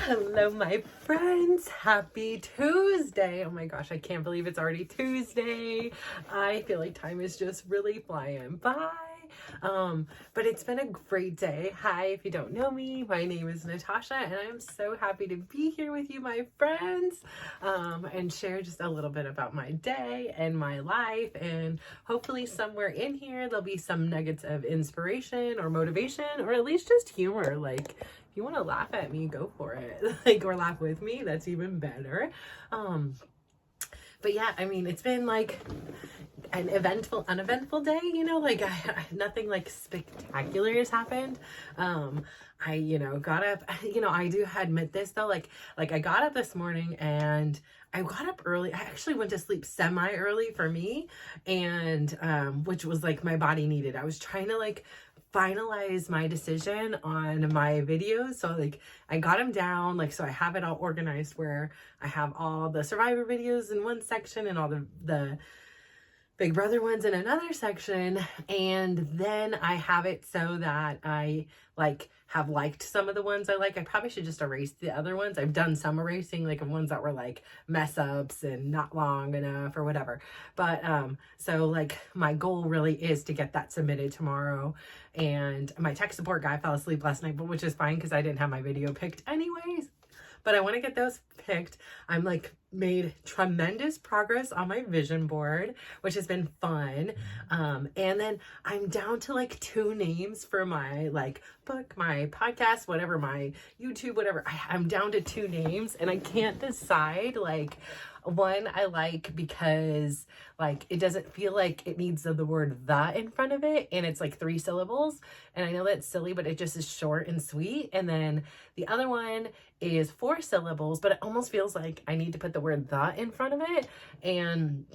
Hello, my friends. Happy Tuesday. Oh my gosh, I can't believe it's already Tuesday. I feel like time is just really flying by. But it's been a great day. Hi, if you don't know me, my name is Natasha, and I'm so happy to be here with you, my friends, and share just a little bit about my day and my life. And hopefully somewhere in here, there'll be some nuggets of inspiration or motivation, or at least just humor. Like, if you want to laugh at me, go for it. Like, or laugh with me, that's even better. But yeah, I mean, it's been like an uneventful day, like nothing like spectacular has happened. I, got up, I do admit this though, like I got up this morning and I got up early. I actually went to sleep semi early for me, and which was like my body needed. I was trying to like finalize my decision on my videos. So like I got them down, like, so I have it all organized where I have all the Survivor videos in one section and all the Big Brother ones in another section. And then I have it so that I like have liked some of the ones I like. I probably should just erase the other ones. I've done some erasing, like of ones that were like mess ups and not long enough or whatever. But so like my goal really is to get that submitted tomorrow. And my tech support guy fell asleep last night, but which is fine because I didn't have my video picked anyways. But I want to get those picked. I'm like made tremendous progress on my vision board, which has been fun. And then I'm down to like 2 names for my like book, my podcast, whatever, my YouTube, whatever. I'm down to 2 names and I can't decide. Like, one I like because like it doesn't feel like it needs the word "the" in front of it, and it's like 3 syllables, and I know that's silly, but it just is short and sweet. And then the other one is 4 syllables, but it almost feels like I need to put the word "the" in front of it, and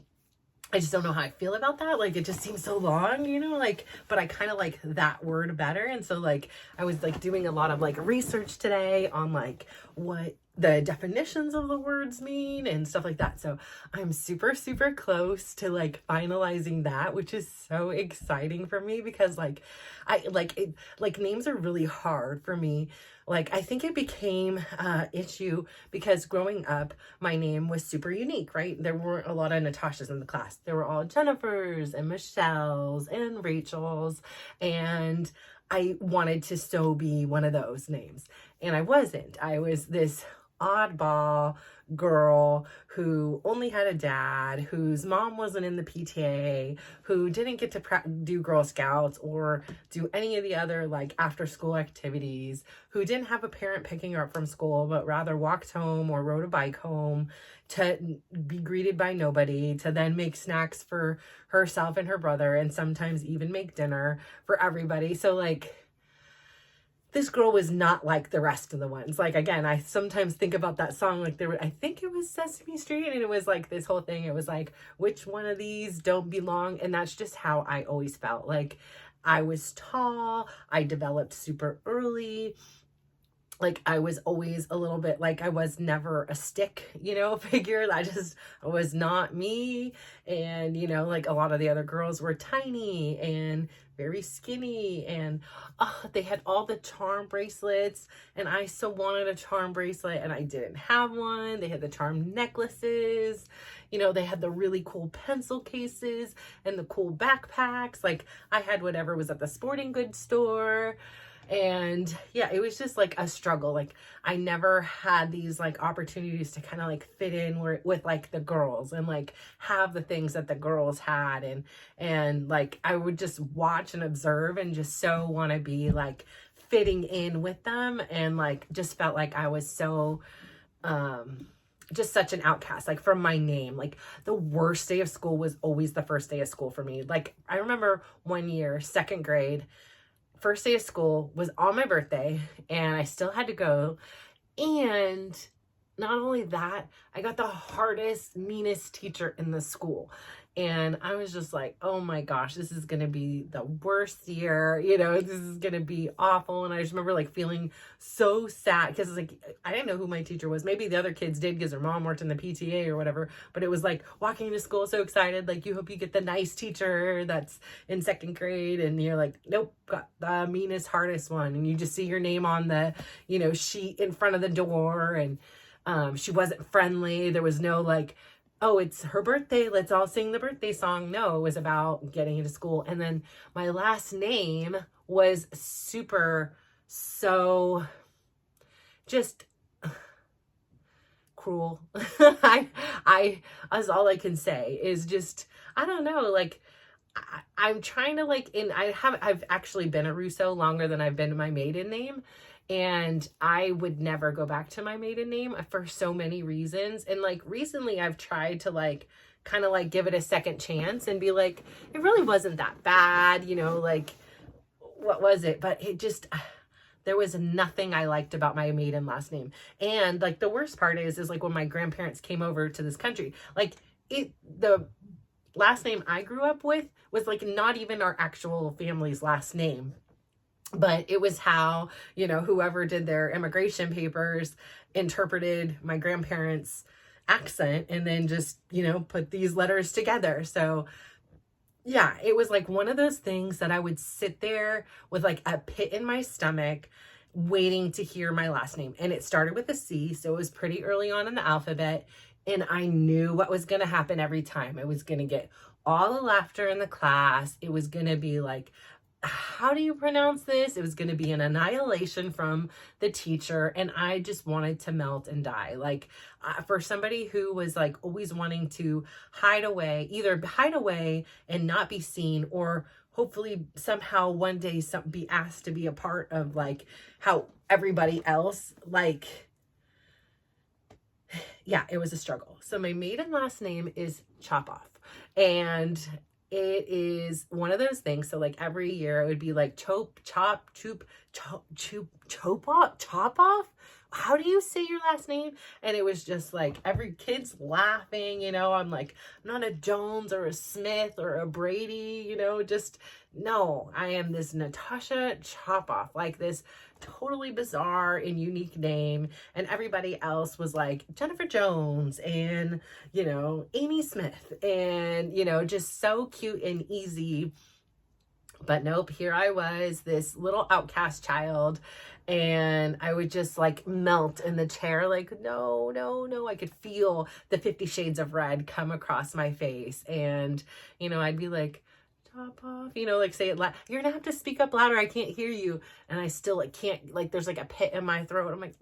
I just don't know how I feel about that. Like, it just seems so long, like, but I kind of like that word better. And so like I was like doing a lot of like research today on like what the definitions of the words mean and stuff like that. So I'm super close to like finalizing that, which is so exciting for me because like I like it, like names are really hard for me. Like, I think it became an issue because growing up, my name was super unique, right? There weren't a lot of Natashas in the class. There were all Jennifers and Michelles and Rachels. And I wanted to so be one of those names. And I wasn't. I was this oddball girl who only had a dad, whose mom wasn't in the PTA, who didn't get to do Girl Scouts or do any of the other like after school activities, who didn't have a parent picking her up from school, but rather walked home or rode a bike home to be greeted by nobody, to then make snacks for herself and her brother, and sometimes even make dinner for everybody. So like, this girl was not like the rest of the ones. Like, again, I sometimes think about that song, like I think it was Sesame Street, and it was like this whole thing. It was like, which one of these don't belong? And that's just how I always felt. Like, I was tall, I developed super early. Like, I was always a little bit like, I was never a stick, figure. I just was not me. And, like a lot of the other girls were tiny and very skinny, and they had all the charm bracelets, and I so wanted a charm bracelet and I didn't have one. They had the charm necklaces, they had the really cool pencil cases and the cool backpacks. Like, I had whatever was at the sporting goods store. And yeah, it was just like a struggle. Like, I never had these like opportunities to kind of like fit in with like the girls and like have the things that the girls had. And like, I would just watch and observe and just so want to be like fitting in with them. And like, just felt like I was so, just such an outcast, like from my name. Like, the worst day of school was always the first day of school for me. Like, I remember one year, 2nd grade, first day of school was on my birthday, and I still had to go. And not only that, I got the hardest, meanest teacher in the school. And I was just like, oh my gosh, this is going to be the worst year. This is going to be awful. And I just remember like feeling so sad because it's like, I didn't know who my teacher was. Maybe the other kids did because their mom worked in the PTA or whatever. But it was like walking into school so excited. Like, you hope you get the nice teacher that's in second grade. And you're like, nope, got the meanest, hardest one. And you just see your name on the, sheet in front of the door. And she wasn't friendly. There was no like, oh, it's her birthday, let's all sing the birthday song. No, it was about getting into school. And then my last name was so just cruel. That's all I can say is just, I don't know, like, I'm trying to like, I've actually been a Russo longer than I've been my maiden name. And I would never go back to my maiden name for so many reasons. And like recently I've tried to like kind of like give it a second chance and be like, it really wasn't that bad, like what was it? But it just, there was nothing I liked about my maiden last name. And like the worst part is like when my grandparents came over to this country, like the last name I grew up with was like not even our actual family's last name. But it was how, whoever did their immigration papers interpreted my grandparents' accent and then just, put these letters together. So yeah, it was like one of those things that I would sit there with like a pit in my stomach waiting to hear my last name. And it started with a C, so it was pretty early on in the alphabet. And I knew what was going to happen every time. I was going to get all the laughter in the class. It was going to be like, how do you pronounce this? It was going to be an annihilation from the teacher. And I just wanted to melt and die. Like for somebody who was like always wanting to either hide away and not be seen, or hopefully somehow one day be asked to be a part of like how everybody else, like, yeah, it was a struggle. So my maiden last name is Chop Off. And it is one of those things. So like every year it would be like chop off. How do you say your last name? And it was just like every kid's laughing, I'm like, I'm not a Jones or a Smith or a Brady, just no, I am this Natasha Chop Off, like this totally bizarre and unique name. And everybody else was like Jennifer Jones and, Amy Smith and, just so cute and easy. But nope, here I was, this little outcast child, and I would just like melt in the chair, like, no. I could feel the 50 Shades of Red come across my face. And, I'd be like, Chop Off, like say it loud. You're gonna have to speak up louder. I can't hear you. And I still like can't, like there's like a pit in my throat. I'm like,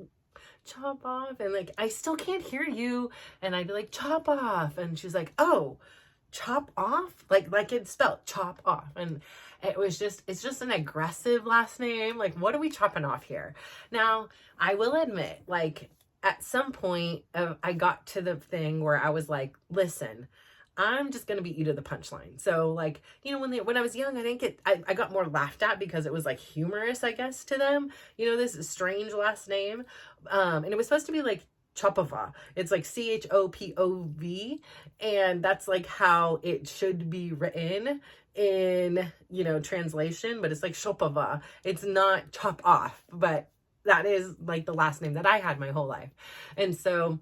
Chop Off. And like, I still can't hear you. And I'd be like, Chop Off. And she's like, oh, Chop Off? Like it's spelled Chop Off. And it's just an aggressive last name. Like, what are we chopping off here? Now, I will admit, like at some point I got to the thing where I was like, listen, I'm just going to beat you to the punchline. So like, when I was young, I got more laughed at because it was like humorous, I guess, to them, this strange last name. And it was supposed to be like Chopova. It's like Chopov. And that's like how it should be written in, translation, but it's like Chopova. It's not Chop Off, but that is like the last name that I had my whole life. And so,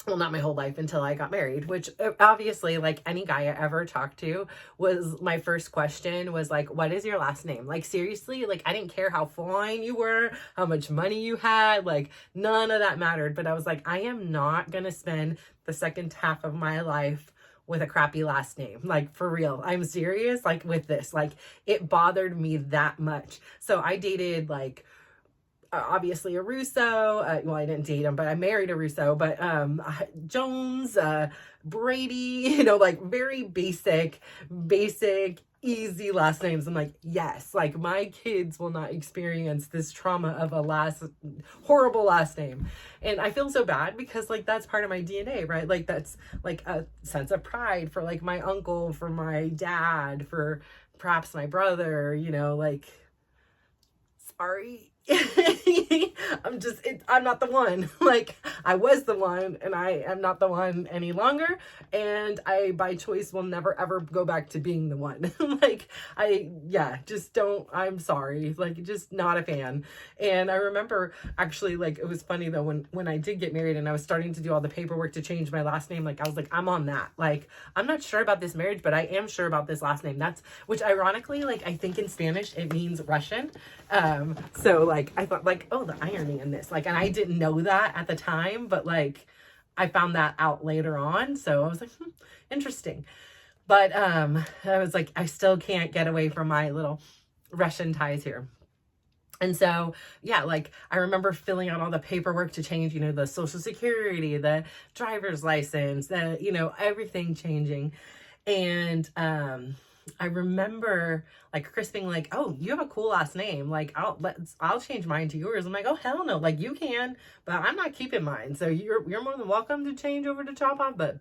well, not my whole life until I got married, which obviously, like any guy I ever talked to, was my first question was like, what is your last name? Like, seriously, like, I didn't care how fine you were, how much money you had, like, none of that mattered. But I was like, I am not going to spend the second half of my life with a crappy last name. Like, for real, I'm serious. Like, with this, like, it bothered me that much. So I dated like, obviously a Russo. Well, I didn't date him, but I married a Russo. But Jones, Brady, like very basic, easy last names. I'm like, yes, like my kids will not experience this trauma of a horrible last name. And I feel so bad because like that's part of my DNA, right? Like that's like a sense of pride for like my uncle, for my dad, for perhaps my brother, like, sorry. I'm not the one. Like, I was the one and I am not the one any longer. And I, by choice, will never ever go back to being the one. Like, just don't, I'm sorry. Like, just not a fan. And I remember actually, like, it was funny though, when I did get married and I was starting to do all the paperwork to change my last name, like, I was like, I'm on that. Like, I'm not sure about this marriage, but I am sure about this last name. Which ironically, like, I think in Spanish, it means Russian. So like, I thought like, oh, the irony in this, like, and I didn't know that at the time, but like, I found that out later on. So I was like, interesting. But, I was like, I still can't get away from my little Russian ties here. And so, yeah, like, I remember filling out all the paperwork to change, the Social Security, the driver's license, everything changing. And, I remember like Chris being like, oh, you have a cool last name. Like, I'll change mine to yours. I'm like, oh, hell no. Like, you can, but I'm not keeping mine. So you're more than welcome to change over to Chop Off, but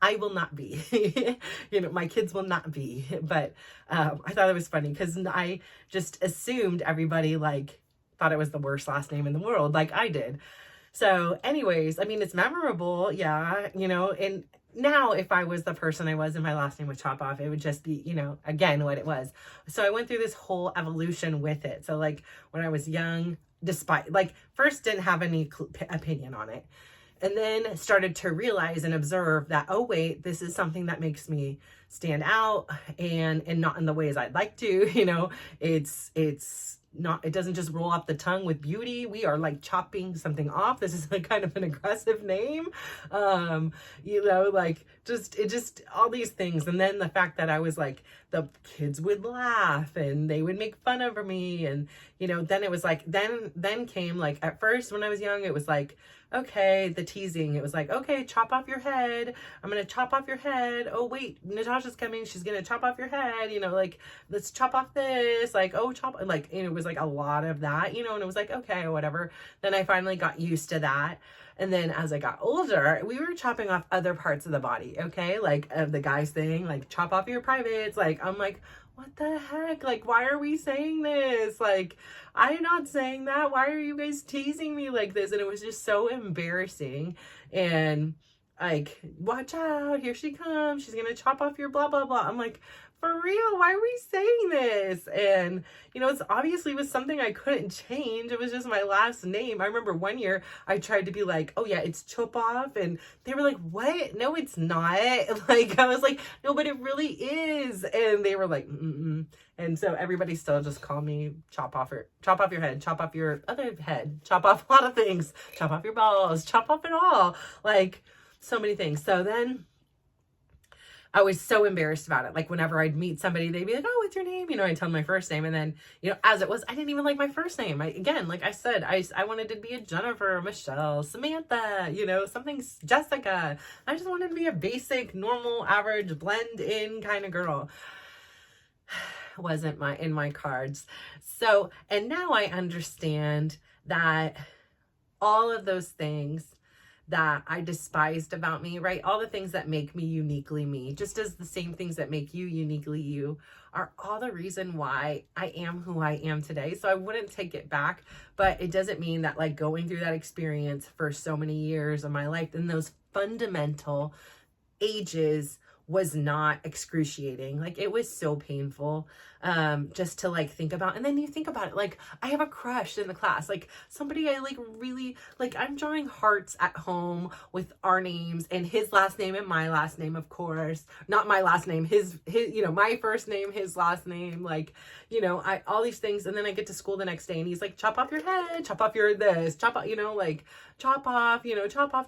I will not be. My kids will not be. But I thought it was funny because I just assumed everybody like thought it was the worst last name in the world, like I did. So anyways, I mean, it's memorable. Yeah. And now if I was the person I was and my last name was Chop Off, it would just be, again, what it was. So I went through this whole evolution with it. So like when I was young, despite like first didn't have any opinion on it. And then started to realize and observe that, oh, wait, this is something that makes me stand out and not in the ways I'd like to, it's not, it doesn't just roll off the tongue with beauty. We are like chopping something off. This is like kind of an aggressive name. Like just all these things. And then the fact that I was like, the kids would laugh and they would make fun of me. And, then it was like, then came like, at first when I was young, it was like, okay, the teasing. It was like, okay, chop off your head. I'm going to chop off your head. Oh, wait, Natasha's coming. She's going to chop off your head. Like, let's chop off this. Like, oh, chop. Like, it was like a lot of that, and it was like, okay, whatever. Then I finally got used to that. And then as I got older, we were chopping off other parts of the body. Okay. Like the guys thing, like chop off your privates. Like, I'm like, what the heck? Like, why are we saying this? Like, I'm not saying that. Why are you guys teasing me like this? And it was just so embarrassing. And like, watch out, here she comes. She's going to chop off your blah, blah, blah. I'm like, for real, why are we saying this? And, it's obviously was something I couldn't change. It was just my last name. I remember one year I tried to be like, oh yeah, it's Chop Off. And they were like, what? No, it's not. Like, I was like, no, but it really is. And they were like, mm-mm. And so everybody still just called me chop off your head, chop off your other head, chop off a lot of things, chop off your balls, chop off it all. Like, so many things. So then I was so embarrassed about it. Like whenever I'd meet somebody, they'd be like, oh, what's your name? I'd tell them my first name. And then, as it was, I didn't even like my first name. Like I said, I wanted to be a Jennifer, Michelle, Samantha, something Jessica. I just wanted to be a basic, normal, average, blend in kind of girl. Wasn't in my cards. So, and now I understand that all of those things that I despised about me, right? All the things that make me uniquely me, just as the same things that make you uniquely you, are all the reason why I am who I am today. So I wouldn't take it back, but it doesn't mean that like going through that experience for so many years of my life in those fundamental ages was not excruciating. Like it was so painful just to like think about. And then you think about it, like I have a crush in the class, like somebody I like really like. I'm drawing hearts at home with our names and his last name and my last name, of course, not my last name, his my first name, his last name, like I all these things. And then I get to school the next day and he's like, chop off your head, chop off your this, chop off, like chop off,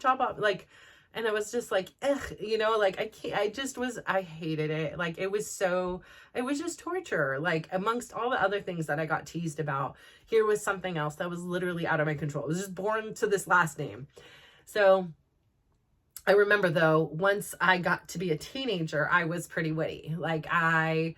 chop off, like. And I was just like, ugh, like I hated it. Like it was just torture. Like amongst all the other things that I got teased about, here was something else that was literally out of my control. It was just born to this last name. So I remember though, once I got to be a teenager, I was pretty witty. Like I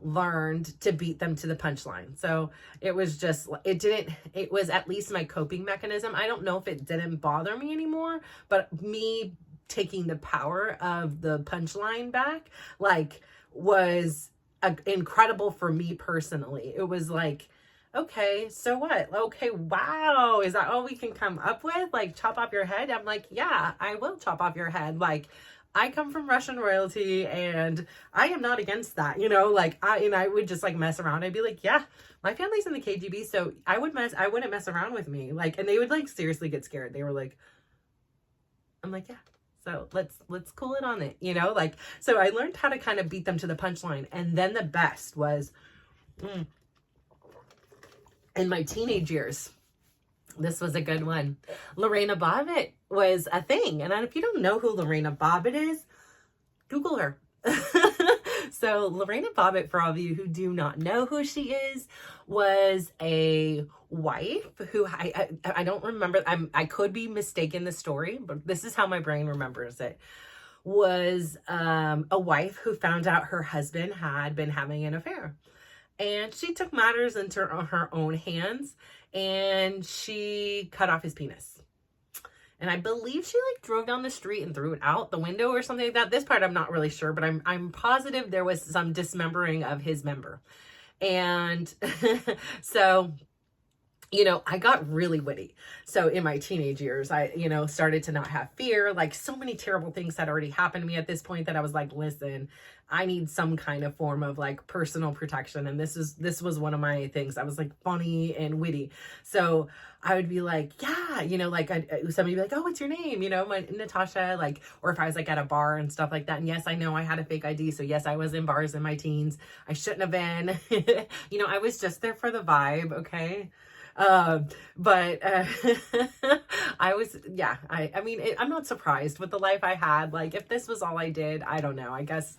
learned to beat them to the punchline. So it was it was at least my coping mechanism. I don't know if it didn't bother me anymore, but me taking the power of the punchline back, like was incredible for me personally. It was like, okay, so what? Okay, wow. Is that all we can come up with? Like, chop off your head? I'm like, yeah, I will chop off your head. Like, I come from Russian royalty and I am not against that, like I would just like mess around. I'd be like, yeah, my family's in the KGB, so I wouldn't mess around with me. Like, and they would like seriously get scared. They were like, I'm like, yeah. So let's cool it on it, like, so I learned how to kind of beat them to the punchline. And then the best was in my teenage years. This was a good one. Lorena Bobbitt was a thing. And if you don't know who Lorena Bobbitt is, Google her. So Lorena Bobbitt, for all of you who do not know who she is, was a wife who I don't remember. I could be mistaken the story, but this is how my brain remembers it. Was a wife who found out her husband had been having an affair. And she took matters into her own hands and she cut off his penis. And I believe she like drove down the street and threw it out the window or something like that. This part I'm not really sure, but I'm positive there was some dismembering of his member. And so, I got really witty. So in my teenage years, I, started to not have fear. Like, so many terrible things had already happened to me at this point that I was like, listen, I need some kind of form of like personal protection. And this was one of my things. I was like funny and witty. So I would be like, yeah, like somebody would be like, oh, what's your name? My Natasha, like, or if I was like at a bar and stuff like that. And yes, I know I had a fake ID. So yes, I was in bars in my teens. I shouldn't have been, I was just there for the vibe. Okay. But I was, yeah, I mean, I'm not surprised with the life I had. Like, if this was all I did, I don't know. I guess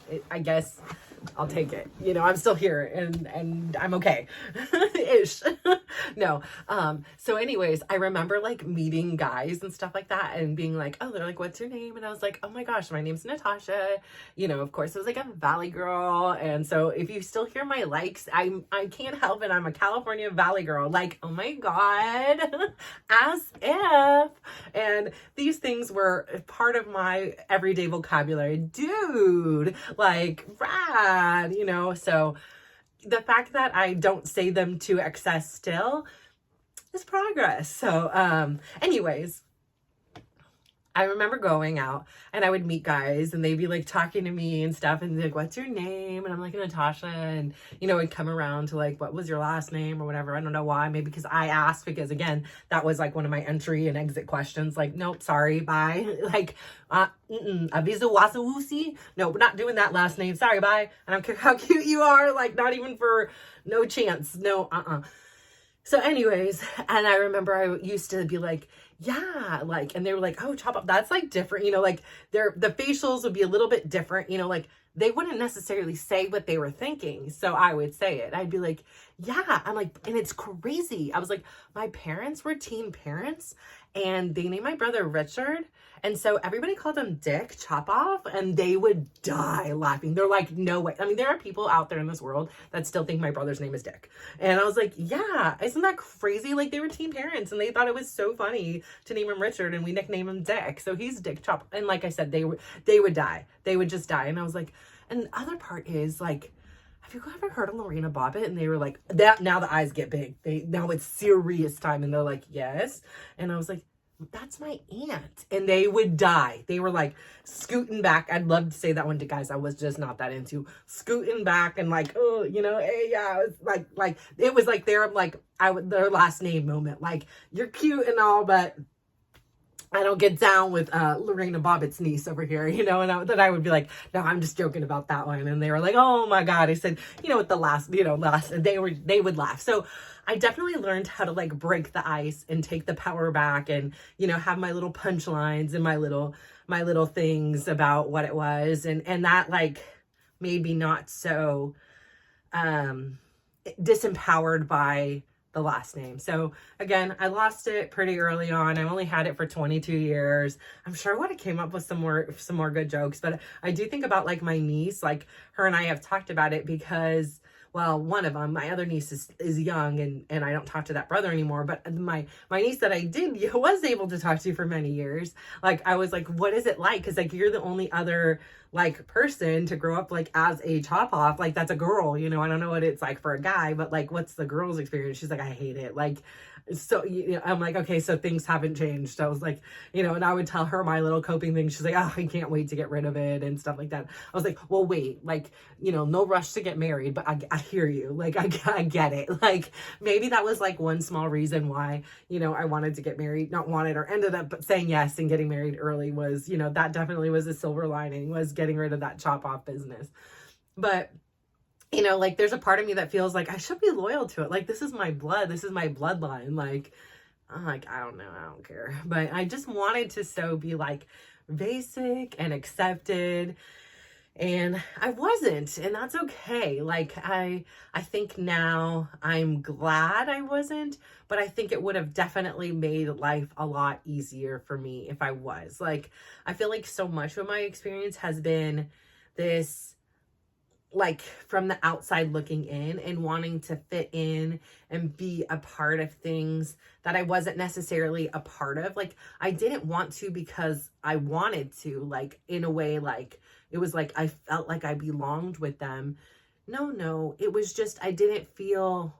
I'll take it. I'm still here and I'm okay. Ish. No. So anyways, I remember like meeting guys and stuff like that and being like, oh, they're like, what's your name? And I was like, oh my gosh, my name's Natasha. Of course I was like a Valley girl. And so if you still hear my likes, I can't help it. I'm a California Valley girl. Like, oh my God, as if. And these things were part of my everyday vocabulary. Dude, like, rad, so the fact that I don't say them to excess still is progress. So, anyways, I remember going out and I would meet guys and they'd be like talking to me and stuff and like, what's your name? And I'm like, Natasha. And, it'd come around to like, what was your last name or whatever. I don't know why. Maybe because I asked, because again, that was like one of my entry and exit questions. Like, nope, sorry, bye. Like, Avizu Wasawusi. No, we're not doing that last name. Sorry, bye. I don't care how cute you are. Like, not even for no chance. No, So anyways, and I remember I used to be like, yeah, like, and they were like, oh, chop up, that's like different, like the facials would be a little bit different, like they wouldn't necessarily say what they were thinking. So I would say it. I'd be like, yeah, I'm like, and it's crazy. I was like, my parents were teen parents and they named my brother Richard. And so everybody called him Dick Chop Off and they would die laughing. They're like, no way. I mean, there are people out there in this world that still think my brother's name is Dick. And I was like, yeah, isn't that crazy? Like, they were teen parents and they thought it was so funny to name him Richard and we nickname him Dick. So he's Dick Chop. And like I said, they would die. They would just die. And I was like, and the other part is like, have you ever heard of Lorena Bobbitt? And they were like, that, now the eyes get big. Now it's serious time. And they're like, yes. And I was like, that's my aunt. And they would die. They were like scooting back. I'd love to say that one to guys I was just not that into. Scooting back and like, oh, hey, yeah, it was like it was like their their last name moment. Like, you're cute and all, but I don't get down with Lorena Bobbitt's niece over here, and then I would be like, no, I'm just joking about that one. And they were like, oh my God. I said, with the last, they would laugh. So I definitely learned how to like break the ice and take the power back and, have my little punchlines and my little things about what it was. And that like made me not so disempowered by the last name. So again, I lost it pretty early on. I only had it for 22 years. I'm sure I would have came up with some more good jokes, but I do think about like my niece, like her and I have talked about it because well, one of them, my other niece is young, and I don't talk to that brother anymore, but my niece that I was able to talk to for many years, like, I was like, what is it like? Because like, you're the only other like person to grow up like as a top off, like that's a girl, you know. I don't know what it's like for a guy, but like, what's the girl's experience? She's like, I hate it. Like, so, you know, I'm like, okay, so things haven't changed. I was like, you know, and I would tell her my little coping thing. She's like, oh, I can't wait to get rid of it and stuff like that. I was like, well, wait, like, you know, no rush to get married, but I hear you. Like, I get it. Like, maybe that was like one small reason why, you know, I wanted to get married, not wanted, or ended up saying yes and getting married early was, you know, that definitely was a silver lining, was getting rid of that chop off business. But, you know, like, there's a part of me that feels like I should be loyal to it. Like, this is my blood. This is my bloodline. Like, I'm like, I don't know. I don't care. But I just wanted to so be like basic and accepted. And I wasn't, and that's okay. Like, I think now I'm glad I wasn't, but I think it would have definitely made life a lot easier for me if I was. Like, I feel like so much of my experience has been this, like, from the outside looking in and wanting to fit in and be a part of things that I wasn't necessarily a part of. Like, I didn't want to because I wanted to, like, in a way, like, it was like I felt like I belonged with them. No, it was just I didn't feel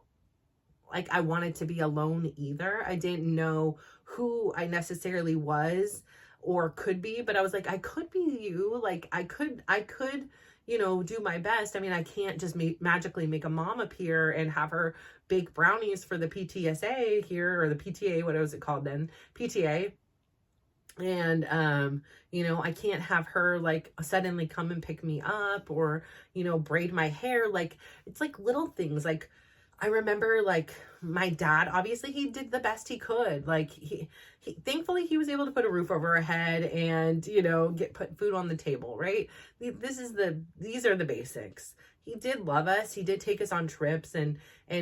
like I wanted to be alone either. I didn't know who I necessarily was or could be, but I was like, I could be you. Like, I could, you know, do my best. I mean, I can't just magically make a mom appear and have her bake brownies for the PTSA here, or the PTA, what was it called then? PTA. And, you know, I can't have her like suddenly come and pick me up, or, you know, braid my hair. Like, it's like little things. Like, I remember, like, my dad, obviously he did the best he could. Like, he thankfully he was able to put a roof over our head and, you know, put food on the table, right? These are the basics. He did love us. He did take us on trips, and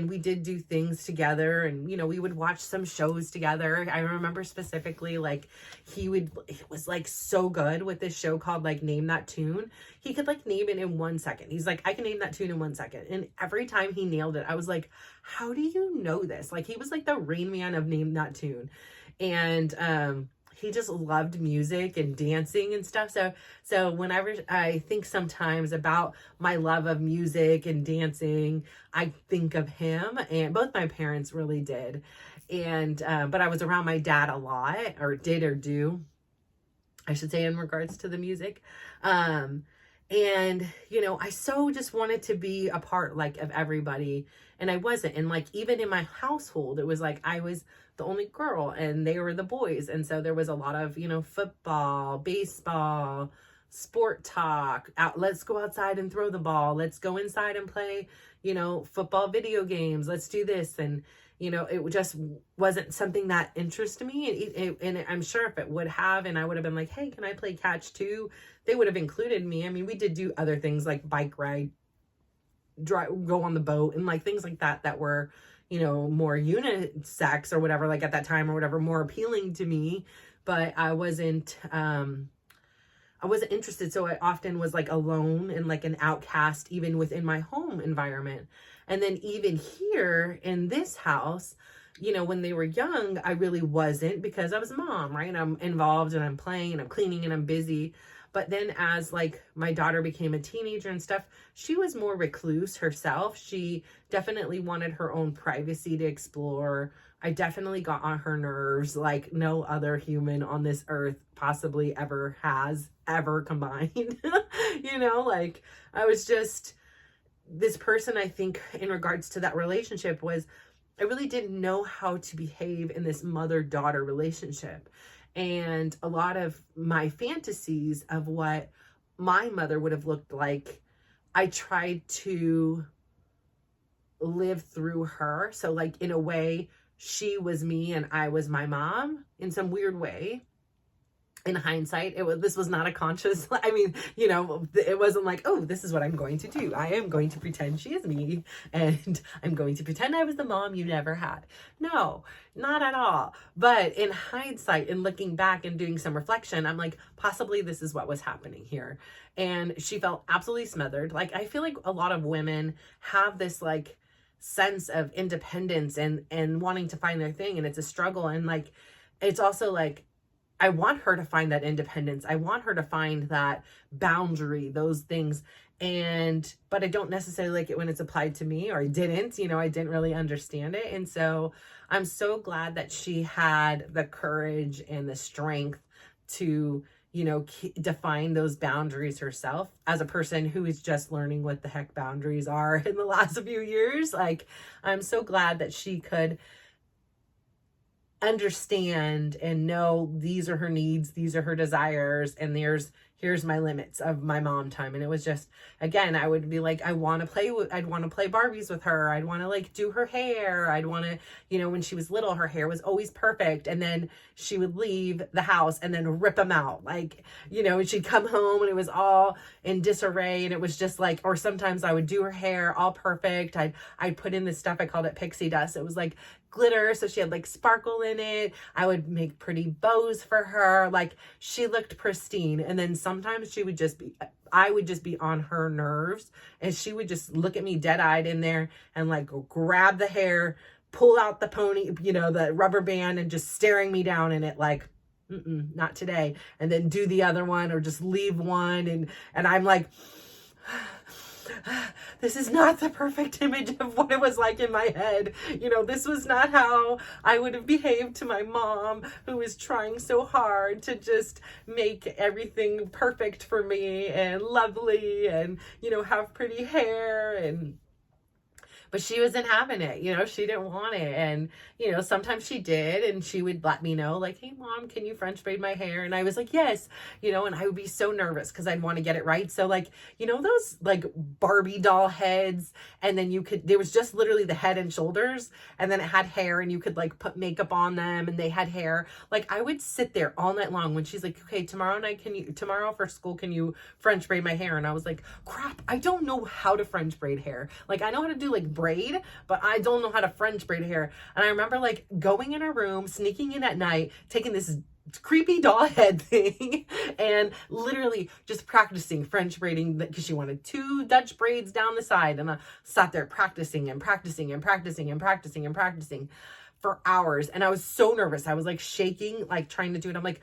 we did do things together, and, you know, we would watch some shows together. I remember specifically, like, he was like so good with this show called like Name That Tune. He could like name it in 1 second. He's like, I can name that tune in 1 second. And every time he nailed it, I was like, how do you know this? Like, he was like the Rain Man of Name That Tune. And he just loved music and dancing and stuff. So whenever I think sometimes about my love of music and dancing, I think of him, and both my parents really did. And but I was around my dad a lot, or do, I should say, in regards to the music. And, you know, I so just wanted to be a part, like, of everybody, and I wasn't. And like, even in my household, it was like I was the only girl and they were the boys. And so there was a lot of, you know, football, baseball, sport talk, let's go outside and throw the ball. Let's go inside and play, you know, football video games. Let's do this. And, you know, it just wasn't something that interested me. And I'm sure if it would have, and I would have been like, hey, can I play catch too? They would have included me. I mean, we did do other things like bike ride, go on the boat, and like things like that were, you know, more unisex or whatever, like at that time or whatever, more appealing to me. But I wasn't interested. So I often was like alone and like an outcast, even within my home environment. And then even here in this house, you know, when they were young, I really wasn't, because I was mom, right? And I'm involved and I'm playing and I'm cleaning and I'm busy. But then as like my daughter became a teenager and stuff, she was more recluse herself. She definitely wanted her own privacy to explore. I definitely got on her nerves like no other human on this earth possibly ever has, ever combined. You know, like, I was just this person. I think in regards to that relationship was, I really didn't know how to behave in this mother-daughter relationship. And a lot of my fantasies of what my mother would have looked like, I tried to live through her. So like, in a way, she was me and I was my mom in some weird way. in hindsight, this was not a conscious, I mean, it wasn't like, oh, this is what I'm going to do. I am going to pretend she is me, and I'm going to pretend I was the mom you never had. No, not at all. But in hindsight, and looking back and doing some reflection, I'm like, possibly this is what was happening here. And she felt absolutely smothered. Like, I feel like a lot of women have this like sense of independence and wanting to find their thing, and it's a struggle. And like, it's also like, I want her to find that independence. I want her to find that boundary, those things. But I don't necessarily like it when it's applied to me, or I didn't really understand it. And so I'm so glad that she had the courage and the strength to, define those boundaries herself as a person who is just learning what the heck boundaries are in the last few years. Like, I'm so glad that she could understand and know these are her needs, these are her desires, and here's my limits of my mom time. And it was just, again, I would be like, I'd want to play Barbies with her. I'd want to like do her hair. I'd want to, when she was little, her hair was always perfect. And then she would leave the house and then rip them out. Like, and she'd come home and it was all in disarray. And it was just like, or sometimes I would do her hair all perfect. I'd put in this stuff. I called it pixie dust. It was like glitter, so she had like sparkle in it. I would make pretty bows for her. Like, she looked pristine. And then sometimes I would just be on her nerves, and she would just look at me dead-eyed in there and like grab the hair, pull out the pony, the rubber band, and just staring me down in it like, not today. And then do the other one, or just leave one, and I'm like, this is not the perfect image of what it was like in my head. This was not how I would have behaved to my mom, who was trying so hard to just make everything perfect for me and lovely and, have pretty hair. But she wasn't having it, she didn't want it. And, sometimes she did, and she would let me know, like, hey, Mom, can you French braid my hair? And I was like, yes, and I would be so nervous because I'd want to get it right. So like, those like Barbie doll heads, and then there was just literally the head and shoulders, and then it had hair, and you could like put makeup on them, and they had hair. Like, I would sit there all night long when she's like, okay, tomorrow for school, can you French braid my hair? And I was like, crap, I don't know how to French braid hair. Like, I know how to do like braid, but I don't know how to French braid hair. And I remember like going in her room, sneaking in at night, taking this creepy doll head thing and literally just practicing French braiding, because she wanted 2 Dutch braids down the side. And I sat there practicing and practicing and practicing and practicing and practicing for hours. And I was so nervous. I was like shaking, like trying to do it. I'm like,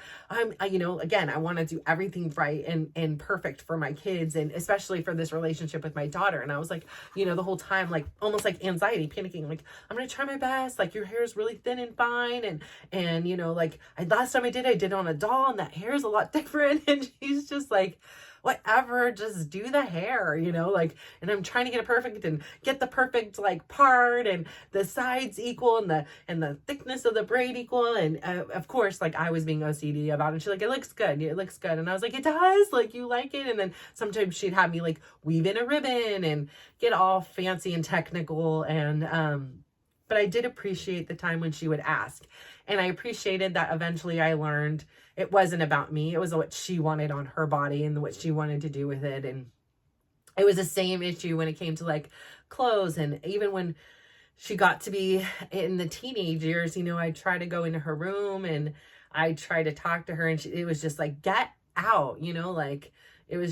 again, I want to do everything right and perfect for my kids, and especially for this relationship with my daughter. And I was like, the whole time, like almost like anxiety, panicking, like, I'm going to try my best. Like, your hair is really thin and fine. And, like last time I did it on a doll, and that hair is a lot different. And she's just like, whatever, just do the hair, like, and I'm trying to get it perfect and get the perfect like part, and the sides equal, and the thickness of the braid equal. And of course, like, I was being OCD about it. She's like, it looks good. And I was like, it does, like, you like it. And then sometimes she'd have me like weave in a ribbon and get all fancy and technical. And, but I did appreciate the time when she would ask. And I appreciated that eventually I learned it wasn't about me. It was what she wanted on her body and what she wanted to do with it. And it was the same issue when it came to like clothes. And even when she got to be in the teenage years, I'd try to go into her room and I'd try to talk to her, and it was just like, get out, like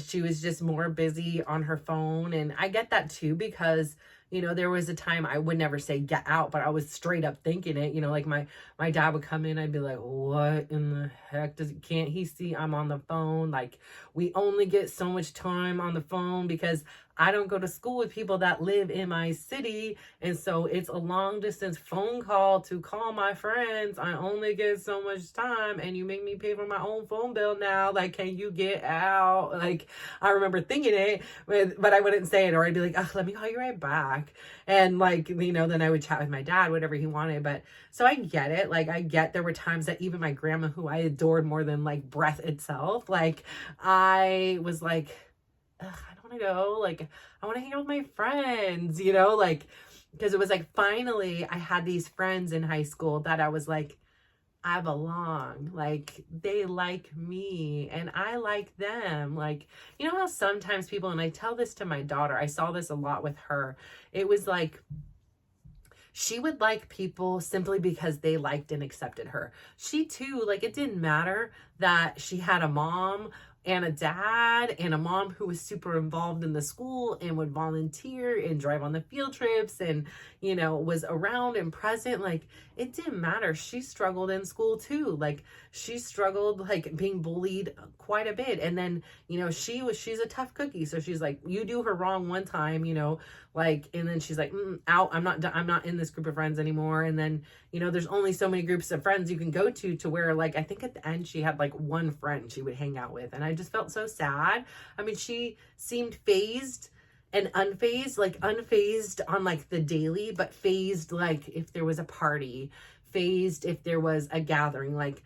she was just more busy on her phone. And I get that too, because there was a time I would never say get out, but I was straight up thinking it. Like my dad would come in, I'd be like, what in the heck can't he see I'm on the phone? Like, we only get so much time on the phone because I don't go to school with people that live in my city. And so it's a long distance phone call to call my friends. I only get so much time, and you make me pay for my own phone bill now. Like, can you get out? Like, I remember thinking it, but I wouldn't say it, or I'd be like, oh, let me call you right back. And like, then I would chat with my dad, whatever he wanted. But so I get it. Like, I get there were times that even my grandma, who I adored more than like breath itself, like, I was like, ugh, I don't want to go. Like, I want to hang out with my friends, like, because it was like, finally I had these friends in high school that I was like, I belong. Like, they like me and I like them. Like, you know how sometimes people, and I tell this to my daughter, I saw this a lot with her. It was like, she would like people simply because they liked and accepted her. She too, like, it didn't matter that she had a mom and a dad and a mom who was super involved in the school and would volunteer and drive on the field trips and, you know, was around and present. Like, it didn't matter. She struggled in school too. Like, she struggled, like, being bullied quite a bit. And then, you know, she's a tough cookie. So she's like, you do her wrong one time, you know, like, and then she's like, out, I'm not in this group of friends anymore. And then, you know, there's only so many groups of friends you can go to where, like, I think at the end she had like one friend she would hang out with. And I just felt so sad. I mean, she seemed phased and unfazed, like unfazed on like the daily, but phased like if there was a party, phased if there was a gathering. Like,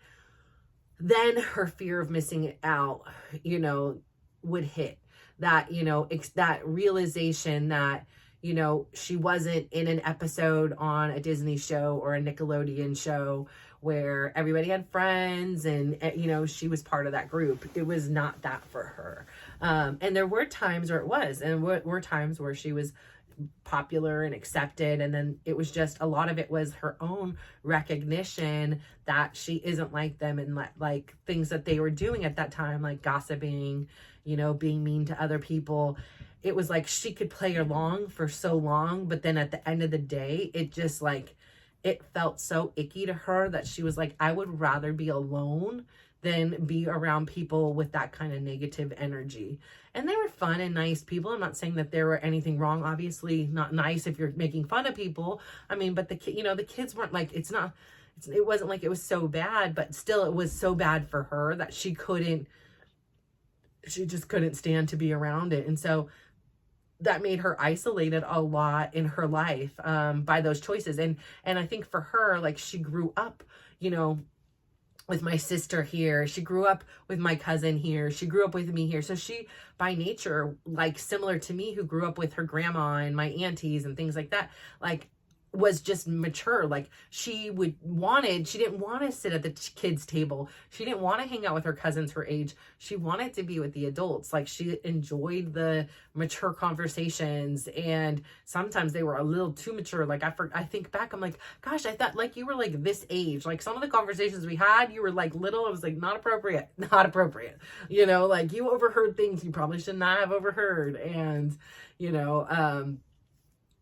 then her fear of missing it out, you know, would hit. That, you know, that realization that, you know, she wasn't in an episode on a Disney show or a Nickelodeon show where everybody had friends and, you know, she was part of that group. It was not that for her. And there were times where it was, and were times where she was popular and accepted, and then it was just, a lot of it was her own recognition that she isn't like them, and like things that they were doing at that time, like gossiping, you know, being mean to other people. It was like she could play along for so long, but then at the end of the day, it just like, it felt so icky to her that she was like, I would rather be alone than be around people with that kind of negative energy. And they were fun and nice people. I'm not saying that there were anything wrong. Obviously not nice if you're making fun of people. I mean, but the kids weren't like, it wasn't like it was so bad, but still it was so bad for her that she just couldn't stand to be around it. And so that made her isolated a lot in her life, by those choices. And I think for her, like, she grew up, you know, with my sister here. She grew up with my cousin here. She grew up with me here. So she, by nature, like similar to me, who grew up with her grandma and my aunties and things like that, like, was just mature. Like, she didn't want to sit at the kids' table. She didn't want to hang out with her cousins her age. She wanted to be with the adults. Like, she enjoyed the mature conversations, and sometimes they were a little too mature. Like, I think back, I'm like, gosh, I thought like you were like this age. Like, some of the conversations we had, you were like little. I was like, not appropriate, you know, like, you overheard things you probably should not have overheard. And, you know,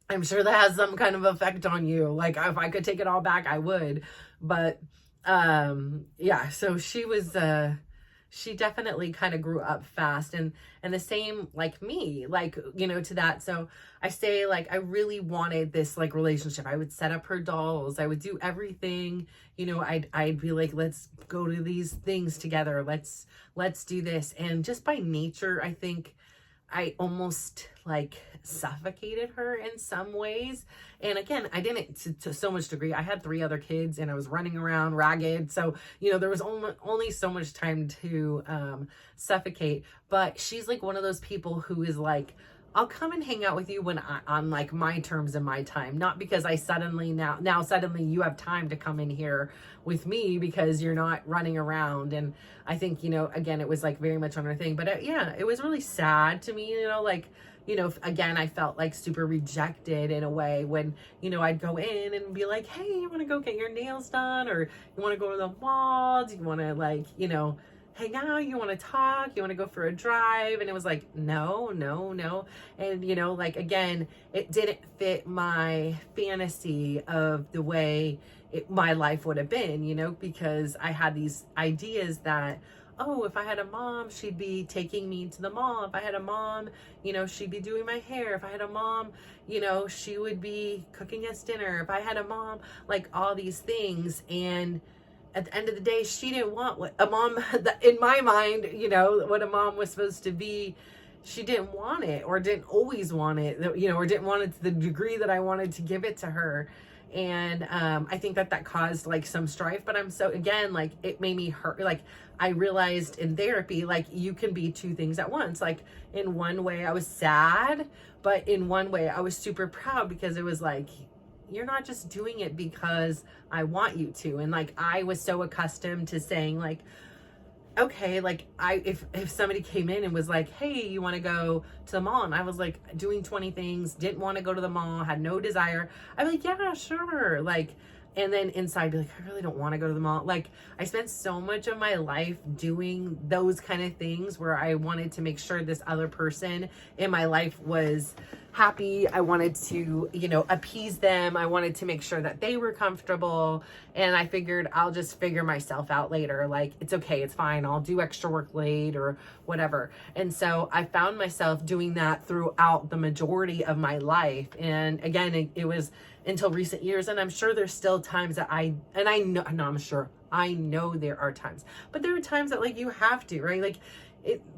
I'm sure that has some kind of effect on you. Like, if I could take it all back, I would. But, yeah, so she definitely kind of grew up fast, and the same like me, like, you know, to that. So I say, like, I really wanted this like relationship. I would set up her dolls. I would do everything, you know, I'd be like, let's go to these things together. Let's do this. And just by nature, I think I almost like suffocated her in some ways. And again, I didn't to so much degree. I had 3 other kids and I was running around ragged. So, you know, there was only so much time to suffocate. But she's like one of those people who is like, I'll come and hang out with you when on like my terms and my time, not because I suddenly now suddenly you have time to come in here with me because you're not running around. And I think, you know, again, it was like very much on her thing, but yeah, it was really sad to me, you know, like, you know, again, I felt like super rejected in a way when, you know, I'd go in and be like, hey, you want to go get your nails done? Or you want to go to the mall? Do you want to, like, you know, hang out? You want to talk? You want to go for a drive? And it was like, no. And, you know, like, again, it didn't fit my fantasy of the way my life would have been, you know, because I had these ideas that, oh, if I had a mom, she'd be taking me to the mall. If I had a mom, you know, she'd be doing my hair. If I had a mom, you know, she would be cooking us dinner. If I had a mom, like, all these things. And at the end of the day, she didn't want what a mom, in my mind, you know, what a mom was supposed to be. She didn't want it, or didn't always want it, you know, or didn't want it to the degree that I wanted to give it to her. And I think that caused like some strife, but again, like, it made me hurt. Like, I realized in therapy, like, you can be 2 things at once. Like, in one way I was sad, but in one way I was super proud, because it was like, you're not just doing it because I want you to. And like, I was so accustomed to saying like, okay, like if somebody came in and was like, hey, you want to go to the mall? And I was like doing 20 things, didn't want to go to the mall, had no desire. I'd be like, yeah, sure. Like, and then inside be like, I really don't want to go to the mall. Like, I spent so much of my life doing those kind of things where I wanted to make sure this other person in my life was happy. I wanted to, you know, appease them. I wanted to make sure that they were comfortable. And I figured I'll just figure myself out later. Like, it's okay, it's fine. I'll do extra work late or whatever. And so I found myself doing that throughout the majority of my life. And again, it was until recent years. And I'm sure there's still times that I know there are times, but there are times that like you have to, right? Like,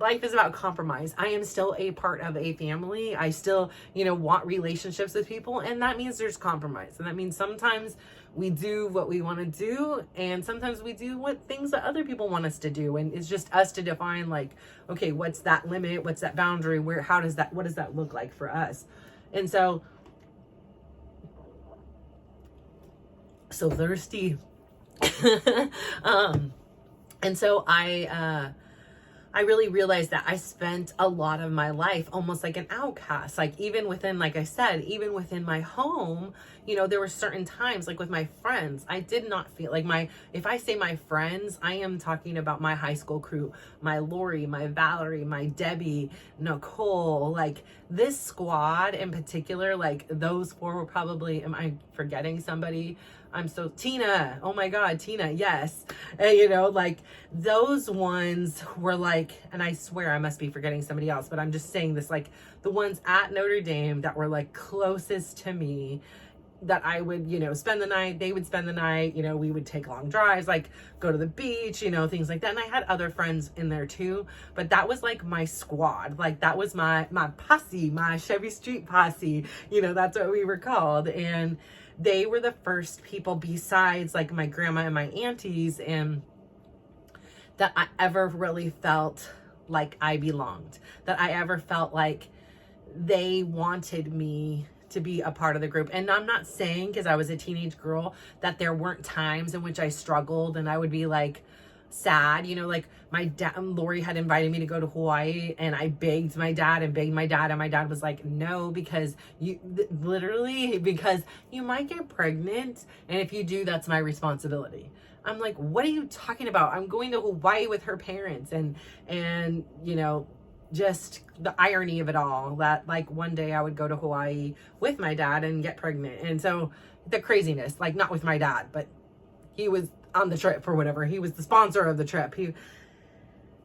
life is about compromise. I am still a part of a family. I still, you know, want relationships with people. And that means there's compromise. And that means sometimes we do what we want to do. And sometimes we do what things that other people want us to do. And it's just us to define like, okay, what's that limit? What's that boundary? What does that look like for us? And so thirsty. And so I really realized that I spent a lot of my life almost like an outcast. Like, even within, like I said, even within my home, you know, there were certain times, like with my friends, I did not feel like if I say my friends, I am talking about my high school crew, my Lori, my Valerie, my Debbie, Nicole, like this squad in particular, like those four were probably, am I forgetting somebody? Tina, oh my God, Tina, yes. And, you know, like those ones were like, and I swear I must be forgetting somebody else, but I'm just saying this, like the ones at Notre Dame that were like closest to me, that I would, you know, spend the night, they would spend the night, you know, we would take long drives, like go to the beach, you know, things like that. And I had other friends in there too, but that was like my squad. Like that was my posse, my Chevy Street posse, you know, that's what we were called. And they were the first people besides like my grandma and my aunties, and that I ever really felt like I belonged, that I ever felt like they wanted me to be a part of the group. And I'm not saying, because I was a teenage girl, that there weren't times in which I struggled and I would be like sad, you know, like my dad, Lori had invited me to go to Hawaii, and I begged my dad, and my dad was like, no, because because you might get pregnant, and if you do, that's my responsibility. I'm like, what are you talking about? I'm going to Hawaii with her parents. And you know, just the irony of it all, that like one day I would go to Hawaii with my dad and get pregnant. And so the craziness, like not with my dad, but he was on the trip or whatever. He was the sponsor of the trip.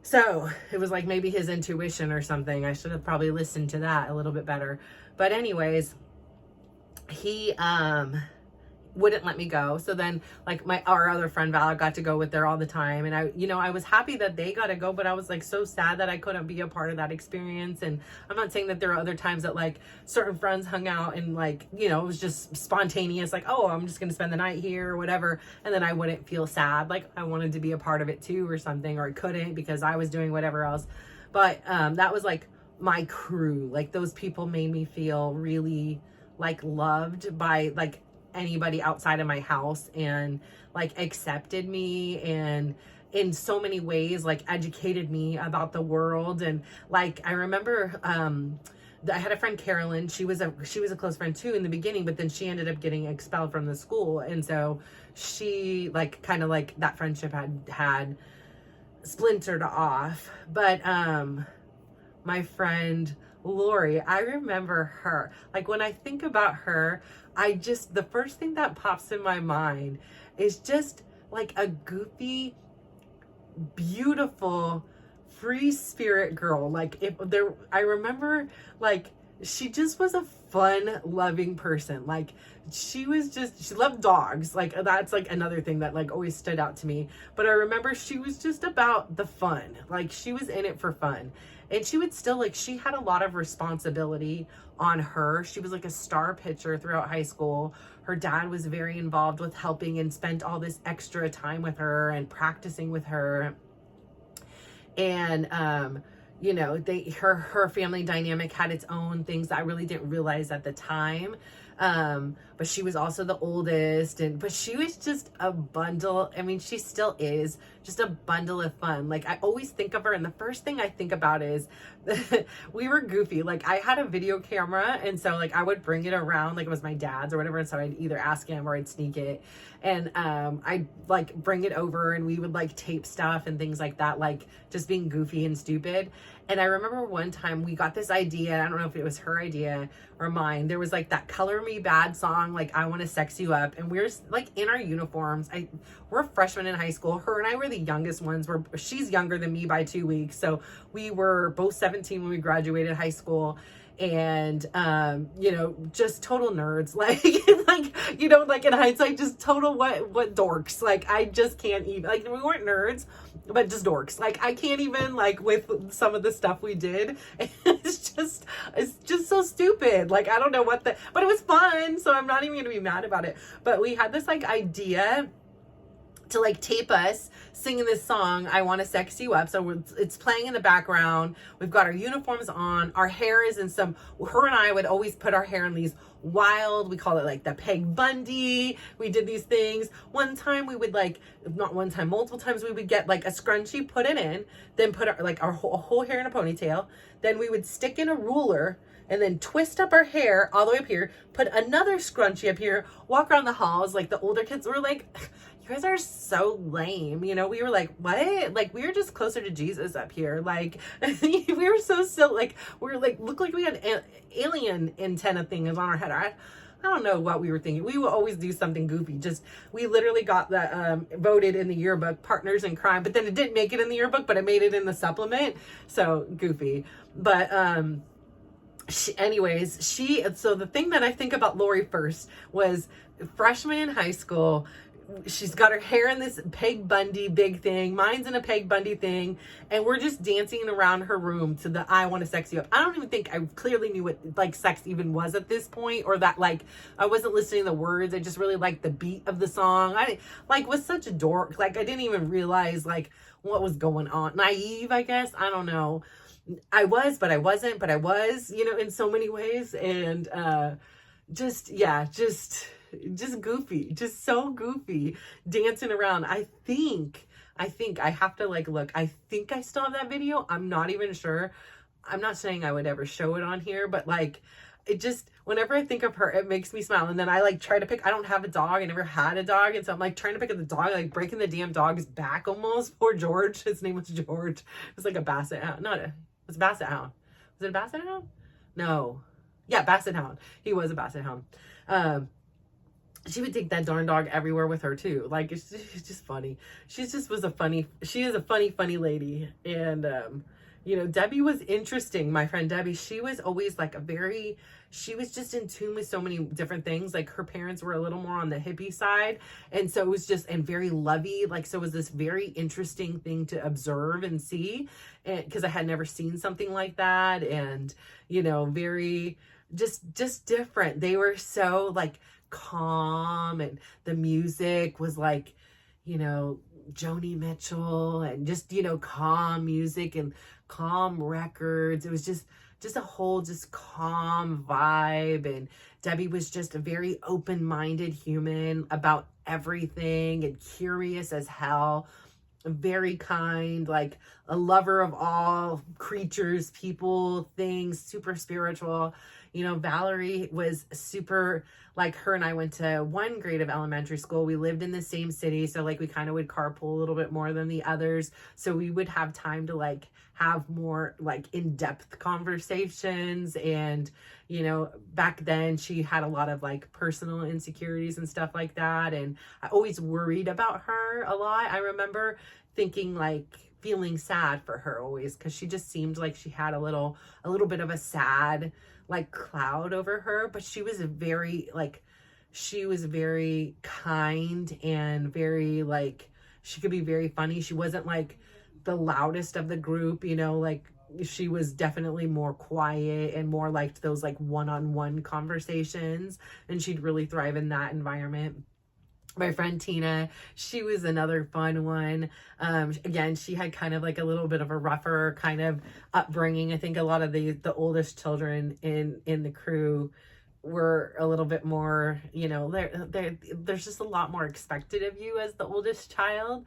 So it was like maybe his intuition or something. I should have probably listened to that a little bit better. But anyways, he wouldn't let me go. So then like our other friend Val got to go with her all the time. And I was happy that they got to go, but I was like so sad that I couldn't be a part of that experience. And I'm not saying that there are other times that like certain friends hung out and like, you know, it was just spontaneous, like, oh, I'm just going to spend the night here or whatever. And then I wouldn't feel sad. Like I wanted to be a part of it too or something, or I couldn't because I was doing whatever else. But that was like my crew. Like those people made me feel really like loved by like anybody outside of my house, and like accepted me, and in so many ways like educated me about the world. And like I remember I had a friend, Carolyn. She was a close friend too in the beginning, but then she ended up getting expelled from the school, and so she like kind of like that friendship had splintered off. But my friend Lori, I remember her. Like when I think about her, the first thing that pops in my mind is just like a goofy, beautiful, free spirit girl. Like I remember like she just was a fun, loving person. Like she loved dogs. Like that's like another thing that like always stood out to me. But I remember she was just about the fun. Like she was in it for fun. And she would still like, she had a lot of responsibility on her. She was like a star pitcher throughout high school. Her dad was very involved with helping and spent all this extra time with her and practicing with her. And, you know, her family dynamic had its own things that I really didn't realize at the time. But she was also the oldest, but she was just a bundle. I mean, she still is just a bundle of fun. Like, I always think of her, and the first thing I think about is we were goofy. Like, I had a video camera, and so like I would bring it around like it was my dad's or whatever, and so I'd either ask him or I'd sneak it, and I'd like bring it over, and we would like tape stuff and things like that, like just being goofy and stupid. And I remember one time we got this idea, I don't know if it was her idea or mine. There was like that Color Me Bad song, like I Want to Sex You Up. And we're like in our uniforms. We're freshmen in high school. Her and I were the youngest ones. She's younger than me by 2 weeks. So we were both 17 when we graduated high school. And you know, just total nerds. Like you know, like in hindsight, just total what dorks. Like I just can't even, like we weren't nerds, but just dorks. Like I can't even, like with some of the stuff we did, it's just so stupid. Like I don't know but it was fun, so I'm not even gonna be mad about it. But we had this like idea to like tape us singing this song, I Want to Sex You Up. So it's playing in the background. We've got our uniforms on. Our hair is in her and I would always put our hair in these wild, we call it like the Peg Bundy. We did these things. One time we would like, not one time, multiple times we would get like a scrunchie, put it in, then put our whole hair in a ponytail. Then we would stick in a ruler and then twist up our hair all the way up here, put another scrunchie up here, walk around the halls. Like the older kids were like, you guys are so lame. You know, we were like, what? Like, we were just closer to Jesus up here. Like, we were so silly. Like, we were like, looked like we had alien antenna things on our head. I don't know what we were thinking. We will always do something goofy. We literally got the voted in the yearbook, Partners in Crime, but then it didn't make it in the yearbook, but it made it in the supplement. So goofy. But, so the thing that I think about Lori first was freshman in high school. She's got her hair in this Peg Bundy big thing. Mine's in a Peg Bundy thing. And we're just dancing around her room to the I Want to Sex You Up. I don't even think I clearly knew what like sex even was at this point, or that like I wasn't listening to the words. I just really liked the beat of the song. I like was such a dork. Like I didn't even realize like what was going on. Naive, I guess. I don't know. I was, but I wasn't, but I was, you know, in so many ways. And just goofy, just so goofy, dancing around. I think I have to like look. I think I still have that video. I'm not even sure. I'm not saying I would ever show it on here, but like it just, whenever I think of her, it makes me smile. And then I like try to pick, I don't have a dog. I never had a dog. And so I'm like trying to pick up the dog, like breaking the damn dog's back almost. Poor George. His name was George. It was like a basset hound. It was a basset hound. Was it a basset hound? No. Yeah, basset hound. He was a basset hound. She would take that darn dog everywhere with her too. Like it's just funny. She is a funny lady. And you know, Debbie was interesting. My friend Debbie, she was always like she was just in tune with so many different things. Like her parents were a little more on the hippie side. And so it was just, and very lovey. Like, so it was this very interesting thing to observe and see. And cause I had never seen something like that. And, you know, very just different. They were so like calm, and the music was like, you know, Joni Mitchell, and just, you know, calm music and calm records. It was just a whole just calm vibe. And Debbie was just a very open-minded human about everything and curious as hell, very kind, like a lover of all creatures, people, things, super spiritual. You know, Valerie was super, like her and I went to one grade of elementary school. We lived in the same city. So like we kind of would carpool a little bit more than the others. So we would have time to like have more like in-depth conversations. And, you know, back then she had a lot of like personal insecurities and stuff like that. And I always worried about her a lot. I remember thinking like, feeling sad for her always, because she just seemed like she had a little bit of a sad like cloud over her. But she was very kind and very like, she could be very funny. She wasn't like the loudest of the group, you know, like she was definitely more quiet and more like those like one-on-one conversations, and she'd really thrive in that environment. My friend Tina, she was another fun one. Again, she had kind of like a little bit of a rougher kind of upbringing. I think a lot of the oldest children in the crew were a little bit more, you know, there's just a lot more expected of you as the oldest child.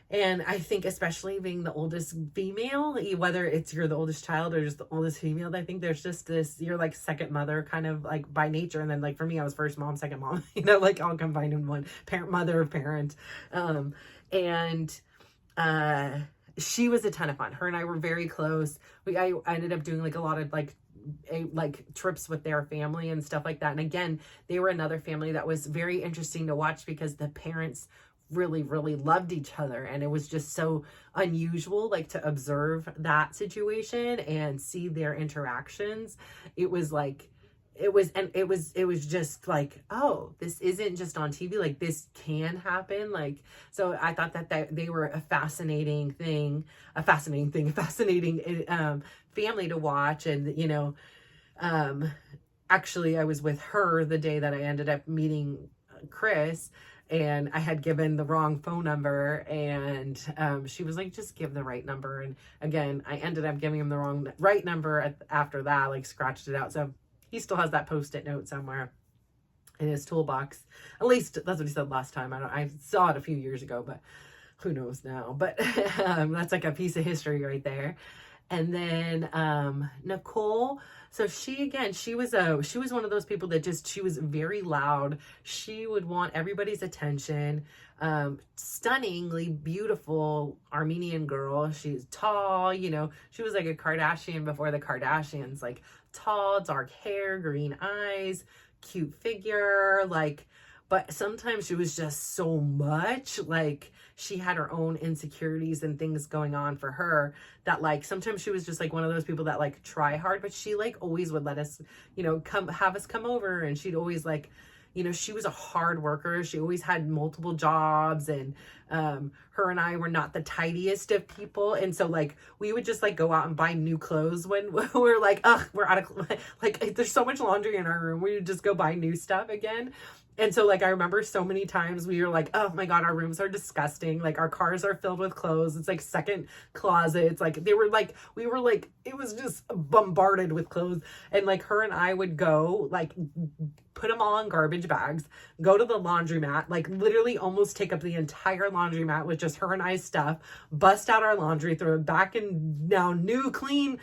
And I think especially being the oldest female, whether it's you're the oldest child or just the oldest female, I think there's just this, you're like second mother kind of like by nature. And then like for me, I was first mom, second mom, you know, like all combined in one, parent, mother, parent. And she was a ton of fun. Her and I were very close. I ended up doing like a lot of like trips with their family and stuff like that. And again, they were another family that was very interesting to watch because the parents really, really loved each other. And it was just so unusual, like to observe that situation and see their interactions. It was like, it was just like, oh, this isn't just on TV. Like this can happen. Like, so I thought that they were a fascinating family to watch. And, you know, actually I was with her the day that I ended up meeting Chris, and I had given the wrong phone number, and she was like, just give the right number. And again, I ended up giving him the right number after that, like scratched it out. So he still has that Post-it note somewhere in his toolbox. At least that's what he said last time. I saw it a few years ago, but who knows now. But that's like a piece of history right there. And then Nicole, so she was one of those people that she was very loud. She would want everybody's attention. Stunningly beautiful Armenian girl. She's tall, you know, she was like a Kardashian before the Kardashians, like tall, dark hair, green eyes, cute figure, like, but sometimes she was just so much, like she had her own insecurities and things going on for her that like sometimes she was just like one of those people that like try hard, but she like always would let us, you know, have us come over. And she'd always like, you know, she was a hard worker. She always had multiple jobs, and her and I were not the tidiest of people. And so like we would just like go out and buy new clothes when we're like, ugh, we're out of like there's so much laundry in our room. We would just go buy new stuff again. And so like I remember so many times we were like, oh my God, our rooms are disgusting. Like our cars are filled with clothes. It's like second closets. Like we were like, it was just bombarded with clothes. And like her and I would go like put them all in garbage bags, go to the laundromat, like literally almost take up the entire laundromat with just her and I's stuff, bust out our laundry, throw it back in now new clean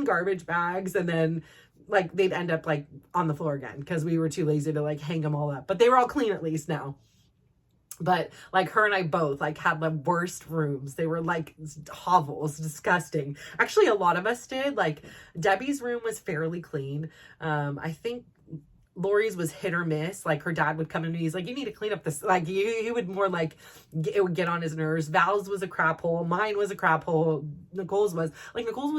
garbage bags. And then like they'd end up like on the floor again because we were too lazy to like hang them all up, but they were all clean at least now. But like her and I both like had the worst rooms. They were like hovels, disgusting. Actually, a lot of us did. Like Debbie's room was fairly clean. I think Lori's was hit or miss. Like her dad would come in and he's like, you need to clean up this. Like he would more like, it would get on his nerves. Val's was a crap hole. Mine was a crap hole. Nicole's was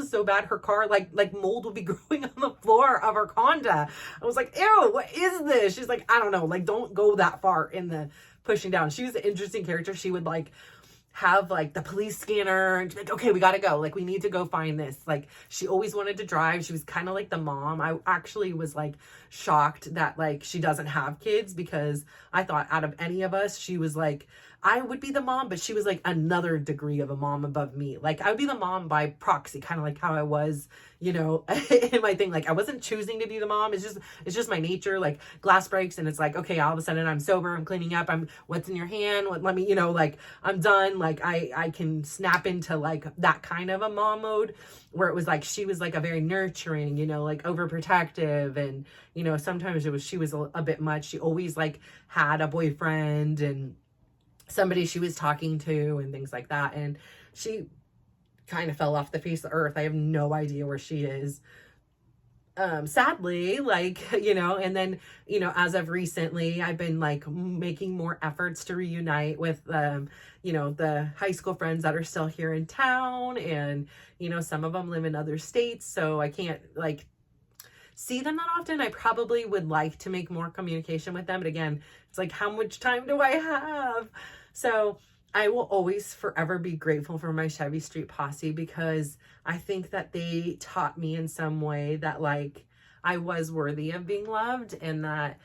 so bad. Her car, like mold would be growing on the floor of her Honda. I was like, ew, what is this? She's like, I don't know. Like, don't go that far in the pushing down. She was an interesting character. She would like have like the police scanner and like, okay, we gotta go, like we need to go find this. Like she always wanted to drive. She was kind of like the mom. I actually was like shocked that like she doesn't have kids, because I thought out of any of us she was like, I would be the mom, but she was like another degree of a mom above me. Like I would be the mom by proxy, kind of like how I was, you know, in my thing. Like I wasn't choosing to be the mom. It's just my nature. Like glass breaks and it's like, okay, all of a sudden I'm sober, I'm cleaning up, what's in your hand? Let me, you know, like I'm done. Like I can snap into like that kind of a mom mode, where it was like, she was like a very nurturing, you know, like overprotective. And, you know, sometimes she was a bit much. She always like had a boyfriend and somebody she was talking to and things like that. And she kind of fell off the face of the earth. I have no idea where she is. Sadly, like, you know, and then, you know, as of recently, I've been like making more efforts to reunite with, you know, the high school friends that are still here in town. And, you know, some of them live in other states, so I can't like see them that often. I probably would like to make more communication with them. But again, it's like, how much time do I have? So I will always forever be grateful for my Chevy Street posse, because I think that they taught me in some way that like I was worthy of being loved, and that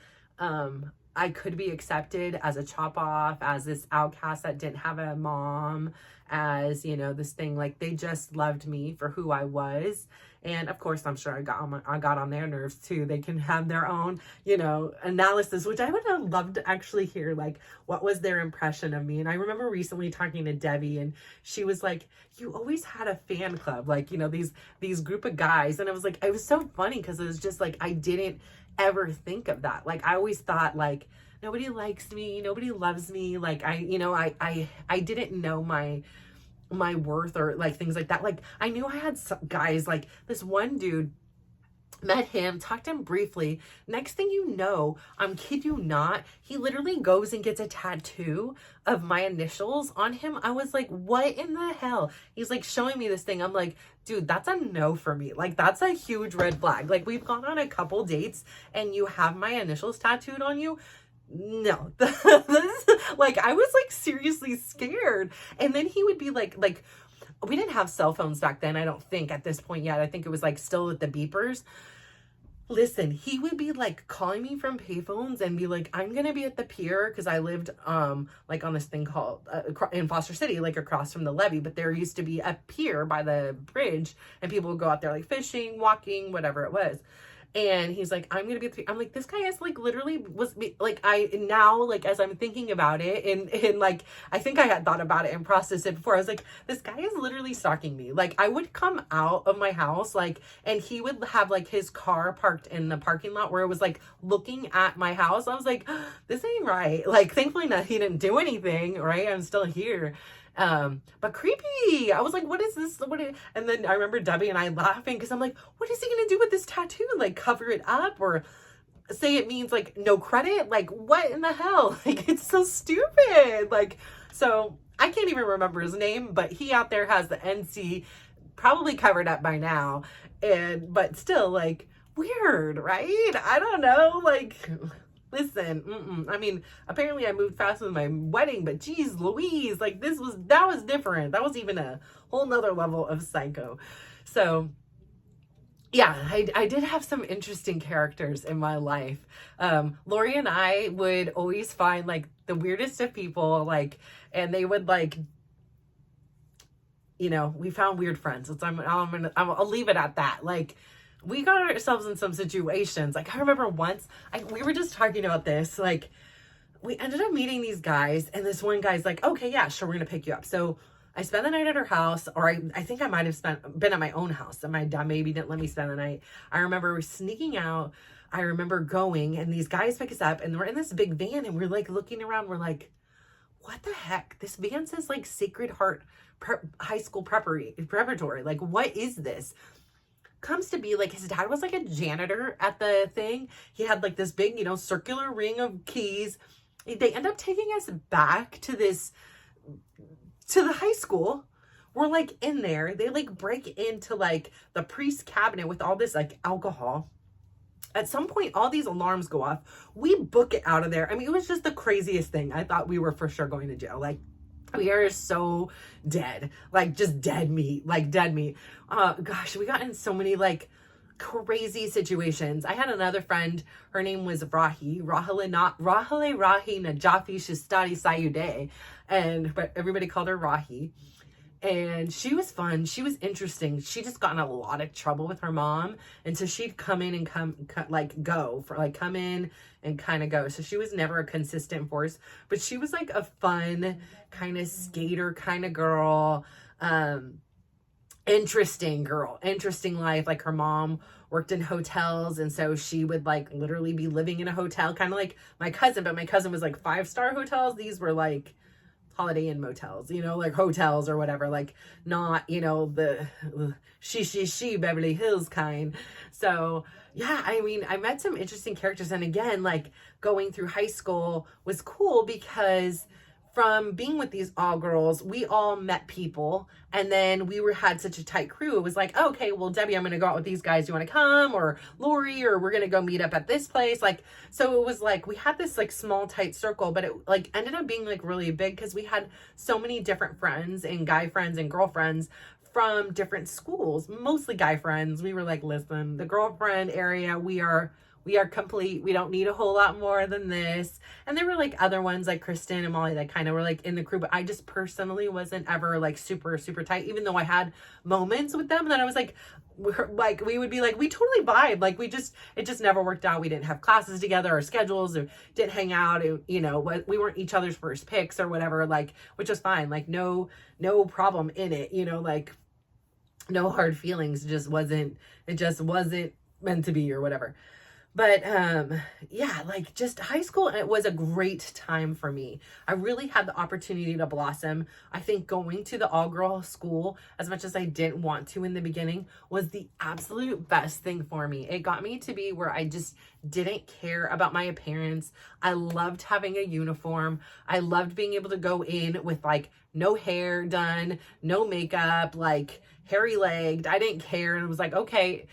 I could be accepted as a chop off, as this outcast that didn't have a mom, as, you know, this thing, like they just loved me for who I was. And of course, I'm sure I got on their nerves too. They can have their own, you know, analysis, which I would have loved to actually hear, like, what was their impression of me. And I remember recently talking to Debbie, and she was like, you always had a fan club, like, you know, these group of guys. And I was like, it was so funny because it was just like, I didn't ever think of that. Like, I always thought, like, nobody likes me, nobody loves me. Like, I didn't know my worth, or like things like that. Like, I knew I had some guys, like this one dude, met him, talked to him briefly. Next thing you know, I'm kid you not, he literally goes and gets a tattoo of my initials on him. I was like, what in the hell? He's like showing me this thing. I'm like, dude, that's a no for me. Like, that's a huge red flag. Like, we've gone on a couple dates and you have my initials tattooed on you. No. Like, I was like seriously scared. And then he would be like we didn't have cell phones back then, I don't think, at this point yet. I think it was like still with the beepers. Listen, he would be like calling me from payphones and be like, I'm gonna be at the pier, because I lived like on this thing called in Foster City, like across from the levee, but there used to be a pier by the bridge and people would go out there like fishing, walking, whatever it was. And he's like, I'm gonna be, I'm like, this guy is like literally was like, I now, like, as I'm thinking about it, and like, I think I had thought about it and processed it before. I was like, this guy is literally stalking me. Like, I would come out of my house, like, and he would have like his car parked in the parking lot where it was like looking at my house. I was like, this ain't right. Like, thankfully he didn't do anything, right? I'm still here. But creepy. I was like, what is this? And then I remember Debbie and I laughing, because I'm like, what is he gonna do with this tattoo? Like, cover it up, or say it means like no credit? Like, what in the hell? Like, it's so stupid. Like, so I can't even remember his name, but he out there has the NC probably covered up by now. But still, like, weird, right? I don't know. Like, listen, I mean, apparently I moved fast with my wedding, but geez Louise, like, that was different. That was even a whole nother level of psycho. So yeah, I did have some interesting characters in my life. Lori and I would always find like the weirdest of people, like, and they would like, you know, we found weird friends. I'll leave it at that. Like, we got ourselves in some situations. Like, I remember once, we were just talking about this, like, we ended up meeting these guys, and this one guy's like, okay, yeah, sure, we're gonna pick you up. So I spent the night at her house, or I think I might have been at my own house, and my dad maybe didn't let me spend the night. I remember sneaking out. I remember going, and these guys pick us up, and we're in this big van, and we're like looking around, we're like, what the heck? This van says like Sacred Heart High School Preparatory. Like, what is this? Comes to be like, his dad was like a janitor at the thing. He had like this big, you know, circular ring of keys. They end up taking us back to the high school. We're like in there. They like break into like the priest's cabinet with all this like alcohol. At some point, all these alarms go off. We book it out of there. I mean, it was just the craziest thing. I thought we were for sure going to jail. Like, we are so dead, like just dead meat, like dead meat. Gosh, we got in so many like crazy situations. I had another friend, her name was Rahile Rahi Najafi Shistadi Sayude, but everybody called her Rahi. And she was fun. She was interesting. She just got in a lot of trouble with her mom. And so she'd come in and come in and kind of go. So she was never a consistent force, but she was like a fun kind of skater kind of girl. Interesting girl, interesting life. Like, her mom worked in hotels, and so she would like literally be living in a hotel, kind of like my cousin, but my cousin was like 5-star hotels. These were like Holiday Inn motels, you know, like hotels or whatever, like not, you know, the she Beverly Hills kind. So yeah, I mean, I met some interesting characters. And again, like, going through high school was cool because from being with these all girls, we all met people, and then we had such a tight crew. It was like, oh, okay, well, Debbie, I'm going to go out with these guys. Do you want to come? Or Lori, or we're going to go meet up at this place. Like, so it was like, we had this like small, tight circle, but it like ended up being like really big because we had so many different friends and guy friends and girlfriends from different schools, mostly guy friends. We were like, listen, the girlfriend area, we are we are complete. We don't need a whole lot more than this. And there were like other ones like Kristen and Molly that kind of were like in the crew, but I just personally wasn't ever like super, super tight, even though I had moments with them that I was like, we would be like, we totally vibe. Like it just never worked out. We didn't have classes together or schedules or didn't hang out. We weren't each other's first picks or whatever, like, which was fine. Like no problem in it, like no hard feelings. It just wasn't meant to be or whatever. But yeah, like just high school, it was a great time for me. I really had the opportunity to blossom. I think going to the all-girl school, as much as I didn't want to in the beginning, was the absolute best thing for me. It got me to be where I just didn't care about my appearance. I loved having a uniform. I loved being able to go in with like no hair done, no makeup, like hairy legged. I didn't care. And it was like, okay,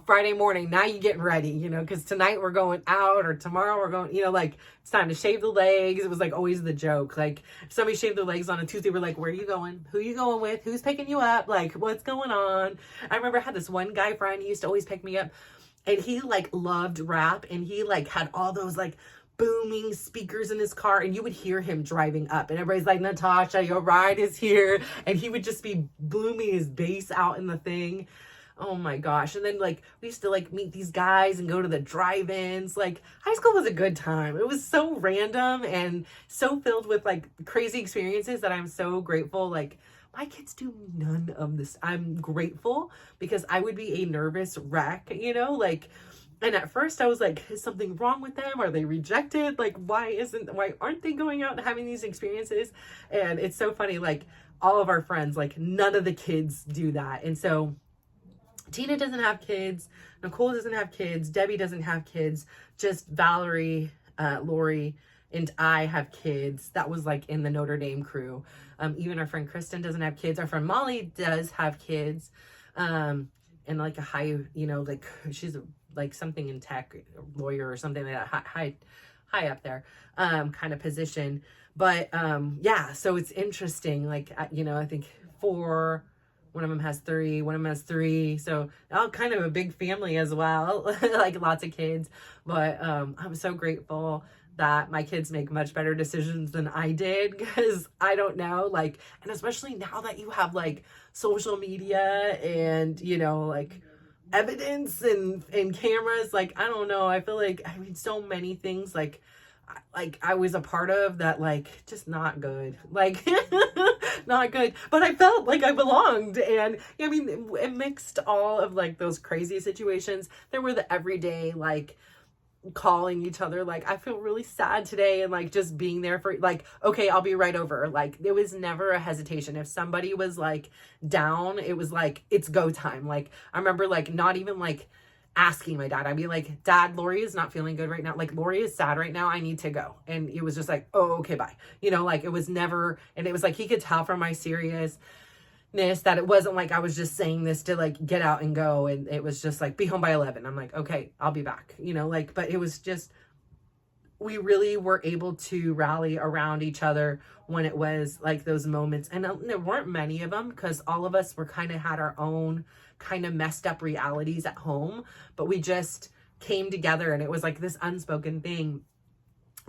Friday morning, now you getting ready, because tonight we're going out or tomorrow we're going, like it's time to shave the legs. It was like always the joke. Like if somebody shaved their legs on a Tuesday, we're like, where are you going? Who are you going with? Who's picking you up? Like what's going on? I remember I had this one guy friend, he used to always pick me up and he like loved rap and he like had all those like booming speakers in his car and you would hear him driving up and everybody's like, Natasha, your ride is here. And he would just be booming his bass out in the thing. Oh my gosh. And then like we used to like meet these guys and go to the drive-ins. Like high school was a good time. It was so random and so filled with like crazy experiences that I'm so grateful. Like my kids do none of this. I'm grateful because I would be a nervous wreck, and at first I was like, is something wrong with them? Are they rejected? Like, why aren't they going out and having these experiences? And it's so funny, like all of our friends, like none of the kids do that. And so Tina doesn't have kids. Nicole doesn't have kids. Debbie doesn't have kids. Just Valerie, Lori, and I have kids. That was like in the Notre Dame crew. Even our friend Kristen doesn't have kids. Our friend Molly does have kids. And like a high, like she's like something in tech, lawyer or something like that, high up there, kind of position. But yeah, so it's interesting. Like, I think 4, one of them has 3, one of them has 3. So all kind of a big family as well, like lots of kids. But I'm so grateful that my kids make much better decisions than I did because I don't know, like, and especially now that you have like social media and, like evidence and cameras, like, I don't know. I feel like, so many things like I was a part of that, like, just not good, like, not good, but I felt like I belonged. And it mixed all of like those crazy situations. There were the everyday, like, calling each other, like, I feel really sad today, and like just being there for, like, okay, I'll be right over. Like there was never a hesitation. If somebody was like down, it was like, it's go time. Like I remember like not even like asking my dad. I'd be like, Dad, Lori is not feeling good right now. Like Lori is sad right now. I need to go. And it was just like, oh, okay, bye. Like it was never, and it was like he could tell from my seriousness that it wasn't like I was just saying this to like get out and go. And it was just like, be home by 11. I'm like, okay, I'll be back, but it was just, we really were able to rally around each other when it was like those moments. And there weren't many of them because all of us were kind of had our own kind of messed up realities at home, but we just came together and it was like this unspoken thing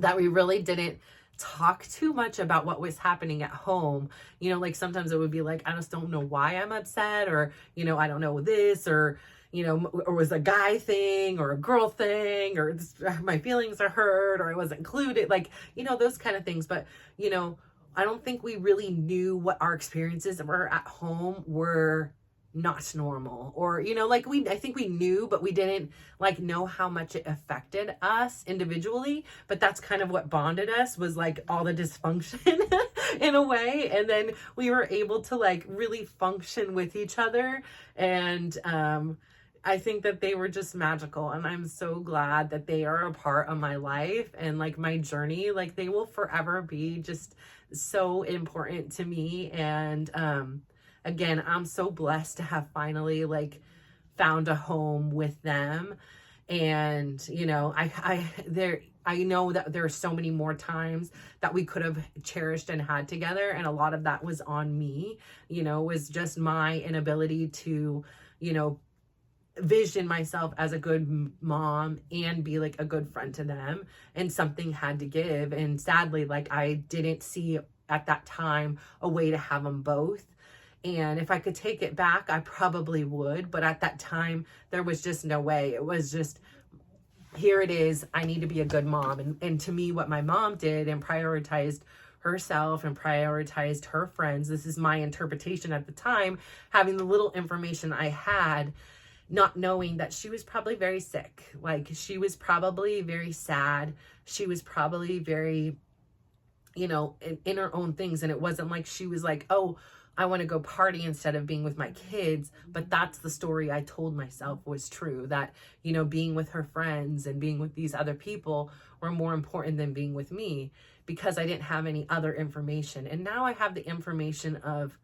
that we really didn't talk too much about what was happening at home. Like sometimes it would be like, I just don't know why I'm upset, or, I don't know this, or, or was a guy thing or a girl thing, or my feelings are hurt, or I wasn't included, like, those kind of things. But, I don't think we really knew what our experiences were at home were not normal, or like I think we knew, but we didn't like know how much it affected us individually. But that's kind of what bonded us, was like all the dysfunction in a way, and then we were able to like really function with each other. And I think that they were just magical, and I'm so glad that they are a part of my life and like my journey. Like they will forever be just so important to me. And again, I'm so blessed to have finally like found a home with them. And, I know that there are so many more times that we could have cherished and had together. And a lot of that was on me, was just my inability to, vision myself as a good mom and be like a good friend to them, and something had to give. And sadly, like, I didn't see at that time a way to have them both. And if I could take it back, I probably would, but at that time there was just no way. It was just, here it is, I need to be a good mom. And to me, what my mom did and prioritized herself and prioritized her friends, this is my interpretation at the time, having the little information I had, not knowing that she was probably very sick. Like, she was probably very sad. She was probably very, you know, in her own things. And it wasn't like she was like, oh, I want to go party instead of being with my kids. But that's the story I told myself was true, that, you know, being with her friends and being with these other people were more important than being with me, because I didn't have any other information. And now I have the information of,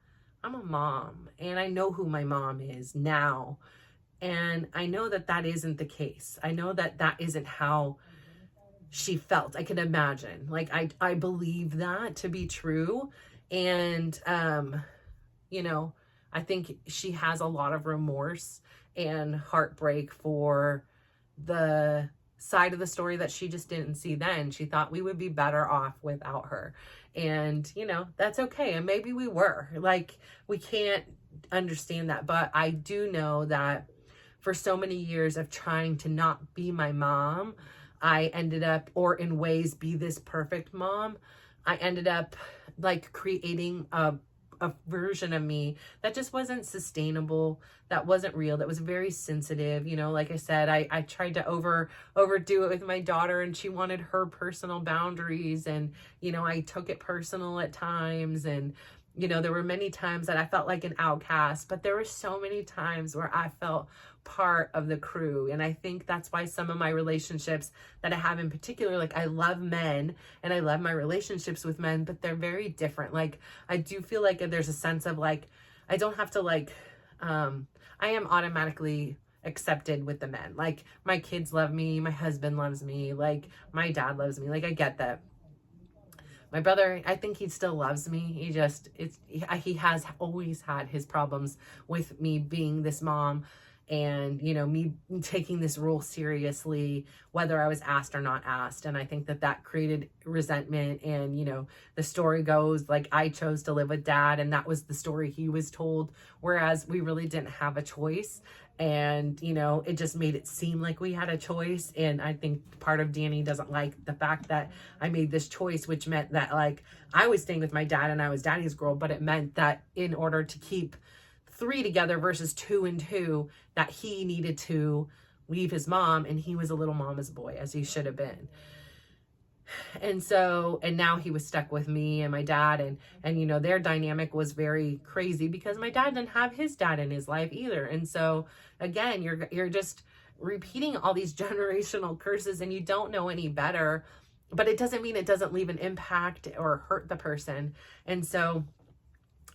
I'm a mom and I know who my mom is now. And I know that that isn't the case. I know that that isn't how she felt. I can imagine. Like, I believe that to be true. And, you know, I think she has a lot of remorse and heartbreak for the side of the story that she just didn't see then. She thought we would be better off without her. And, you know, that's okay. And maybe we were. Like, we can't understand that. But I do know that for so many years of trying to not be my mom, I ended up, or in ways be this perfect mom, I ended up like creating a version of me that just wasn't sustainable, that wasn't real, that was very sensitive. You know, like I said, I tried to overdo it with my daughter, and she wanted her personal boundaries. And, you know, I took it personal at times. And, you know, there were many times that I felt like an outcast, but there were so many times where I felt part of the crew. And I think that's why some of my relationships that I have in particular, like, I love men and I love my relationships with men, but they're very different. Like, I do feel like there's a sense of like, I don't have to like, I am automatically accepted with the men. Like, my kids love me, my husband loves me, like, my dad loves me. Like, I get that. My brother, I think he still loves me. He has always had his problems with me being this mom, and, you know, me taking this role seriously, whether I was asked or not asked. And I think that that created resentment. And, you know, the story goes like, I chose to live with dad, and that was the story he was told, whereas we really didn't have a choice. And, you know, it just made it seem like we had a choice. And I think part of Danny doesn't like the fact that I made this choice, which meant that, like, I was staying with my dad and I was daddy's girl, but it meant that in order to keep 3 together versus 2 and 2, that he needed to leave his mom, and he was a little mama's boy, as he should have been. And so, and now he was stuck with me and my dad, and you know, their dynamic was very crazy because my dad didn't have his dad in his life either. And so again, you're just repeating all these generational curses, and you don't know any better, but it doesn't mean it doesn't leave an impact or hurt the person. And so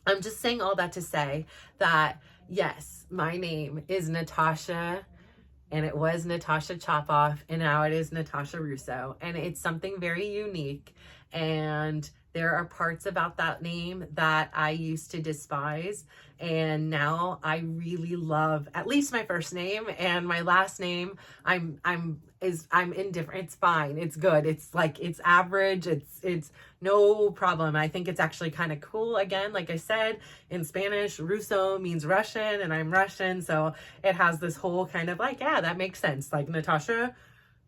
I'm just saying all that to say that, yes, my name is Natasha, and it was Natasha Chopoff, and now it is Natasha Russo. And it's something very unique. And there are parts about that name that I used to despise. And now I really love at least my first name, and my last name, I'm indifferent. It's fine. It's good. It's like, it's average. It's no problem. I think it's actually kind of cool. Again, like I said, in Spanish, Russo means Russian, and I'm Russian. So it has this whole kind of like, yeah, that makes sense. Like Natasha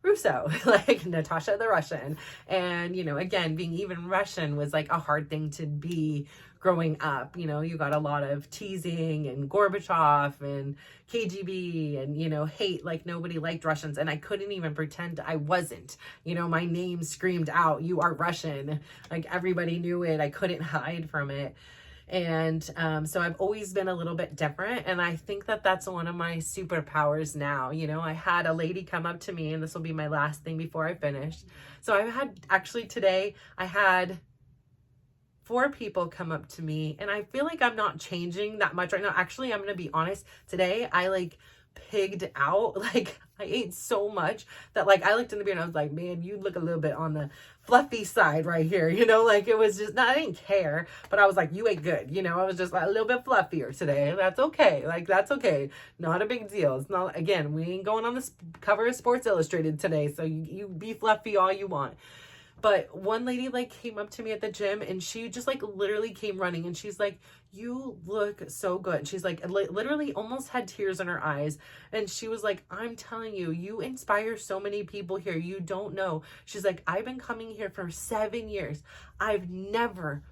Russo, like Natasha the Russian. And, you know, again, being even Russian was like a hard thing to be growing up. You know, you got a lot of teasing and Gorbachev and KGB and, you know, hate. Like, nobody liked Russians, and I couldn't even pretend I wasn't. You know, my name screamed out, "You are Russian." Like, everybody knew it. I couldn't hide from it. And so I've always been a little bit different, and I think that that's one of my superpowers now. You know, I had a lady come up to me, and this will be my last thing before I finish. So I had, actually today, I had 4 people come up to me, and I feel like I'm not changing that much right now. Actually, I'm going to be honest. Today, I like pigged out. Like, I ate so much that, like, I looked in the mirror and I was like, man, you look a little bit on the fluffy side right here, you know, like, it was just, I didn't care, but I was like, you ate good, you know, I was just like a little bit fluffier today. That's okay. Like, that's okay. Not a big deal. It's not, again, we ain't going on the cover of Sports Illustrated today, so you be fluffy all you want. But one lady like came up to me at the gym and she just like literally came running and she's like, you look so good. She's like, literally almost had tears in her eyes. And she was like, I'm telling you, you inspire so many people here. You don't know. She's like, I've been coming here for 7 years. I've never,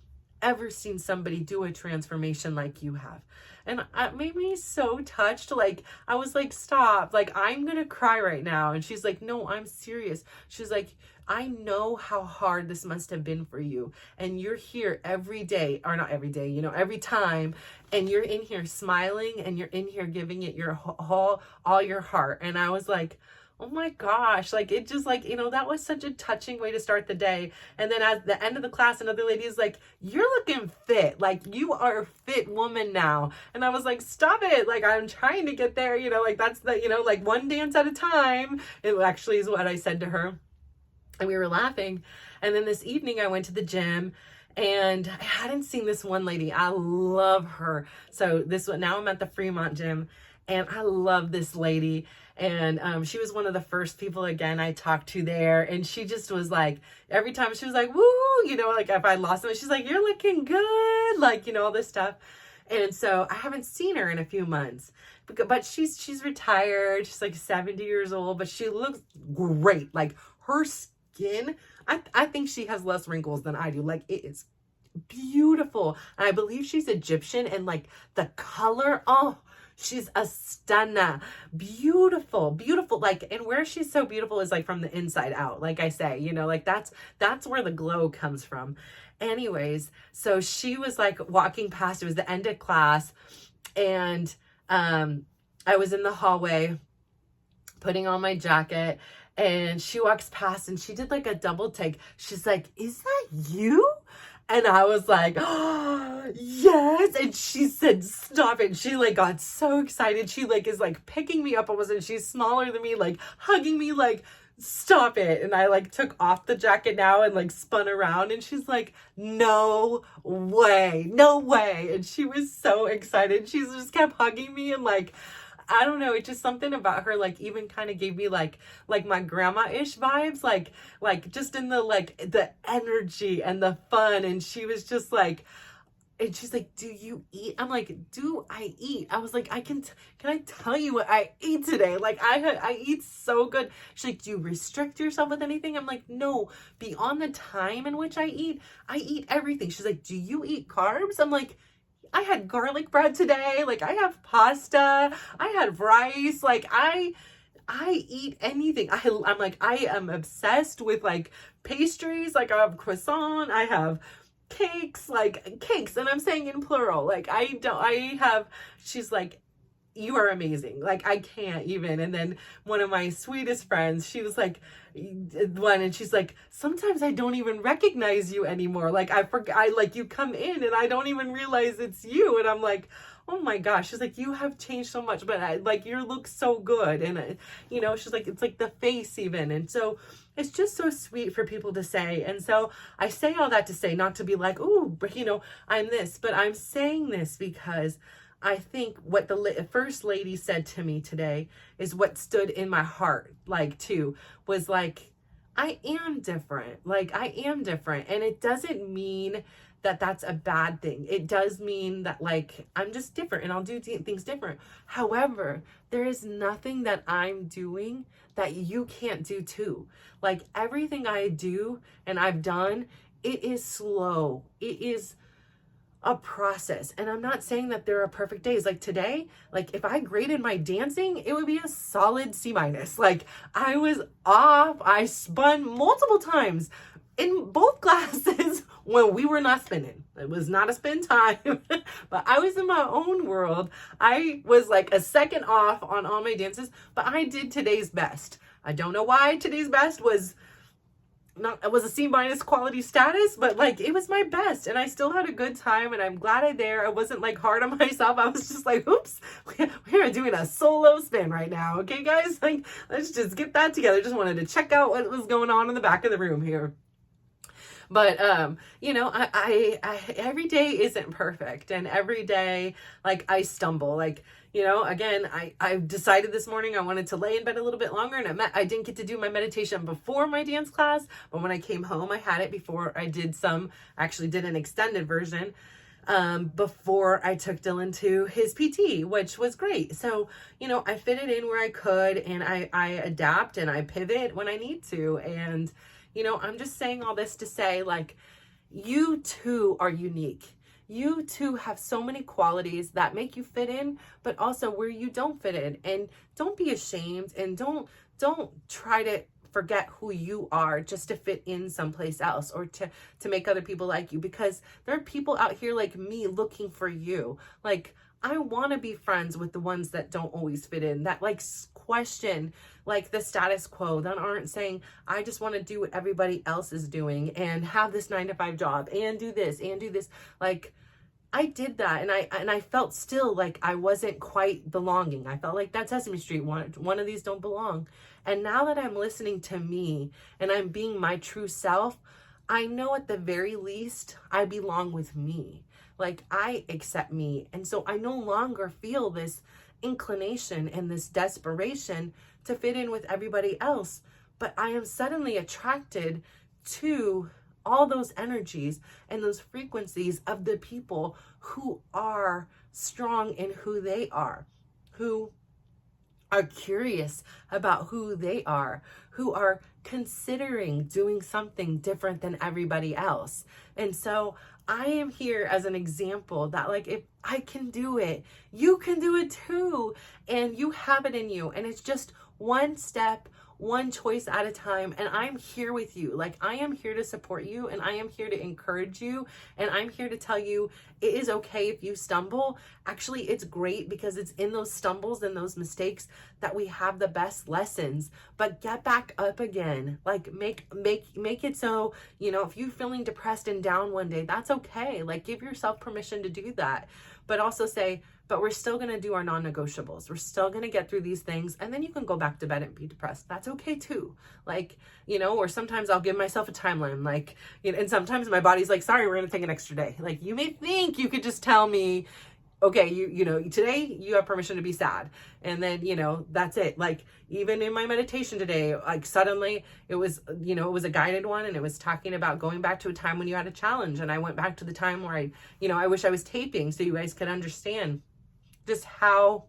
ever seen somebody do a transformation like you have. And it made me so touched. Like, I was like, stop, like, I'm gonna cry right now. And she's like, no, I'm serious. She's like, I know how hard this must have been for you. And you're here every day, or not every day, you know, every time. And you're in here smiling and you're in here giving it your all your heart. And I was like, oh my gosh, like, it just like, you know, that was such a touching way to start the day. And then at the end of the class, another lady is like, you're looking fit. Like, you are a fit woman now. And I was like, stop it. Like, I'm trying to get there, you know, like, that's the, you know, like, one dance at a time. It actually is what I said to her. And we were laughing. And then this evening I went to the gym and I hadn't seen this one lady. I love her. So this one, now I'm at the Fremont gym and I love this lady. And she was one of the first people, again, I talked to there. And she just was like, every time she was like, woo, you know, like if I lost them, she's like, you're looking good. Like, you know, all this stuff. And so I haven't seen her in a few months, but she's retired. She's like 70 years old, but she looks great. Like, her skin, I think she has less wrinkles than I do. Like, it is beautiful. And I believe she's Egyptian, and like the color, oh, she's a stunner. Beautiful, beautiful. Like, and where she's so beautiful is like from the inside out. Like I say, you know, like that's where the glow comes from. Anyways, so she was like walking past, it was the end of class, and I was in the hallway putting on my jacket, and she walks past and she did like a double take. She's like, is that you? And I was like, oh, yes. And she said, stop it. She like got so excited. She like is like picking me up almost, and she's smaller than me, like hugging me, like, stop it. And I like took off the jacket now and like spun around, and she's like, no way, no way. And she was so excited. She just kept hugging me, and like, I don't know, it's just something about her, like, even kind of gave me like my grandma-ish vibes, like just in the like the energy and the fun. And she was just like, and she's like, do you eat? I'm like, do I eat? I was like, can I tell you what I ate today? Like, I eat so good. She's like, do you restrict yourself with anything? I'm like, no, beyond the time in which I eat everything. She's like, do you eat carbs? I'm like, I had garlic bread today. Like, I have pasta. I had rice. Like, I eat anything. I'm like, I am obsessed with like pastries. Like, I have croissant. I have cakes, like cakes. And I'm saying in plural. Like, she's like, you are amazing. Like, I can't even. And then one of my sweetest friends, she was like, and she's like, sometimes I don't even recognize you anymore. Like, I like, you come in and I don't even realize it's you. And I'm like, oh my gosh. She's like, you have changed so much, but like, you look so good. And you know, she's like, it's like the face even. And so it's just so sweet for people to say. And so I say all that to say, not to be like, oh, you know, I'm this, but I'm saying this because I think what the first lady said to me today is what stood in my heart, like, too, was like, I am different. Like, I am different. And it doesn't mean that that's a bad thing. It does mean that, like, I'm just different and I'll do things different. However, there is nothing that I'm doing that you can't do too. Like, everything I do and I've done, it is slow. It is a process. And I'm not saying that there are perfect days. Like today, like if I graded my dancing, it would be a solid C-. Like, I was off. I spun multiple times in both classes when we were not spinning. It was not a spin time, but I was in my own world. I was like a second off on all my dances, but I did today's best. I don't know why today's best was it was a C- quality status, but like it was my best, and I still had a good time, and I'm glad I wasn't like hard on myself. I was just like, oops, we're doing a solo spin right now. Okay, guys, like let's just get that together. Just wanted to check out what was going on in the back of the room here. But, you know, I every day isn't perfect, and every day, like, I stumble, like, you know, again, I decided this morning I wanted to lay in bed a little bit longer, and I didn't get to do my meditation before my dance class, but when I came home, I had it before I actually did an extended version, before I took Dylan to his PT, which was great. So, you know, I fit it in where I could, and I adapt and I pivot when I need to. And, you know, I'm just saying all this to say, like, you too are unique. You too have so many qualities that make you fit in, but also where you don't fit in. And don't be ashamed, and don't try to forget who you are just to fit in someplace else, or to make other people like you, because there are people out here like me looking for you. Like, I want to be friends with the ones that don't always fit in, that like question like the status quo, that aren't saying, I just want to do what everybody else is doing and have this 9-to-5 job and do this and do this. Like, I did that, and I felt still like I wasn't quite belonging. I felt like that Sesame Street one of these don't belong. And now that I'm listening to me and I'm being my true self, I know at the very least I belong with me. Like, I accept me. And so I no longer feel this inclination and this desperation to fit in with everybody else, but I am suddenly attracted to all those energies and those frequencies of the people who are strong in who they are, who are curious about who they are, who are considering doing something different than everybody else. And so I am here as an example that, like, if I can do it, you can do it too. And you have it in you. And it's just one step, one choice at a time. And I'm here with you. Like, I am here to support you, and I am here to encourage you. And I'm here to tell you it is okay if you stumble. Actually, it's great, because it's in those stumbles and those mistakes that we have the best lessons. But get back up again. Like, make it so, you know, if you're feeling depressed and down one day, that's okay. Like, give yourself permission to do that. But also say, but we're still going to do our non-negotiables. We're still going to get through these things. And then you can go back to bed and be depressed. That's okay too. Like, you know, or sometimes I'll give myself a timeline. Like, you know, and sometimes my body's like, sorry, we're going to take an extra day. Like, you may think you could just tell me, okay, you know, today you have permission to be sad. And then, you know, that's it. Like, even in my meditation today, like, suddenly it was, you know, it was a guided one, and it was talking about going back to a time when you had a challenge. And I went back to the time where I wish I was taping so you guys could understand just how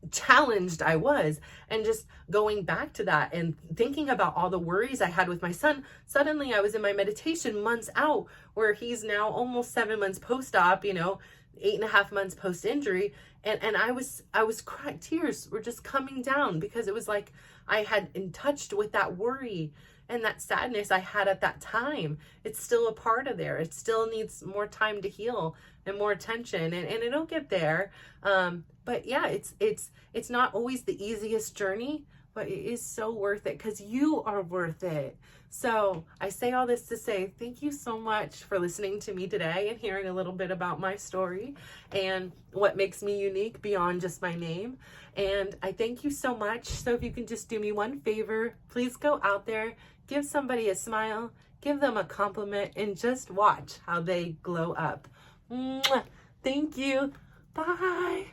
challenged I was. And just going back to that and thinking about all the worries I had with my son, suddenly I was in my meditation months out, where he's now almost 7 months post-op, you know, 8.5 months post-injury. And I was crying. Tears were just coming down, because it was like I had in touched with that worry and that sadness I had at that time. It's still a part of there. It still needs more time to heal and more attention, and it'll get there. But yeah, it's not always the easiest journey, but it is so worth it, because you are worth it. So I say all this to say thank you so much for listening to me today and hearing a little bit about my story and what makes me unique beyond just my name. And I thank you so much. So if you can just do me one favor, please go out there, give somebody a smile, give them a compliment, and just watch how they glow up. Mwah! Thank you. Bye.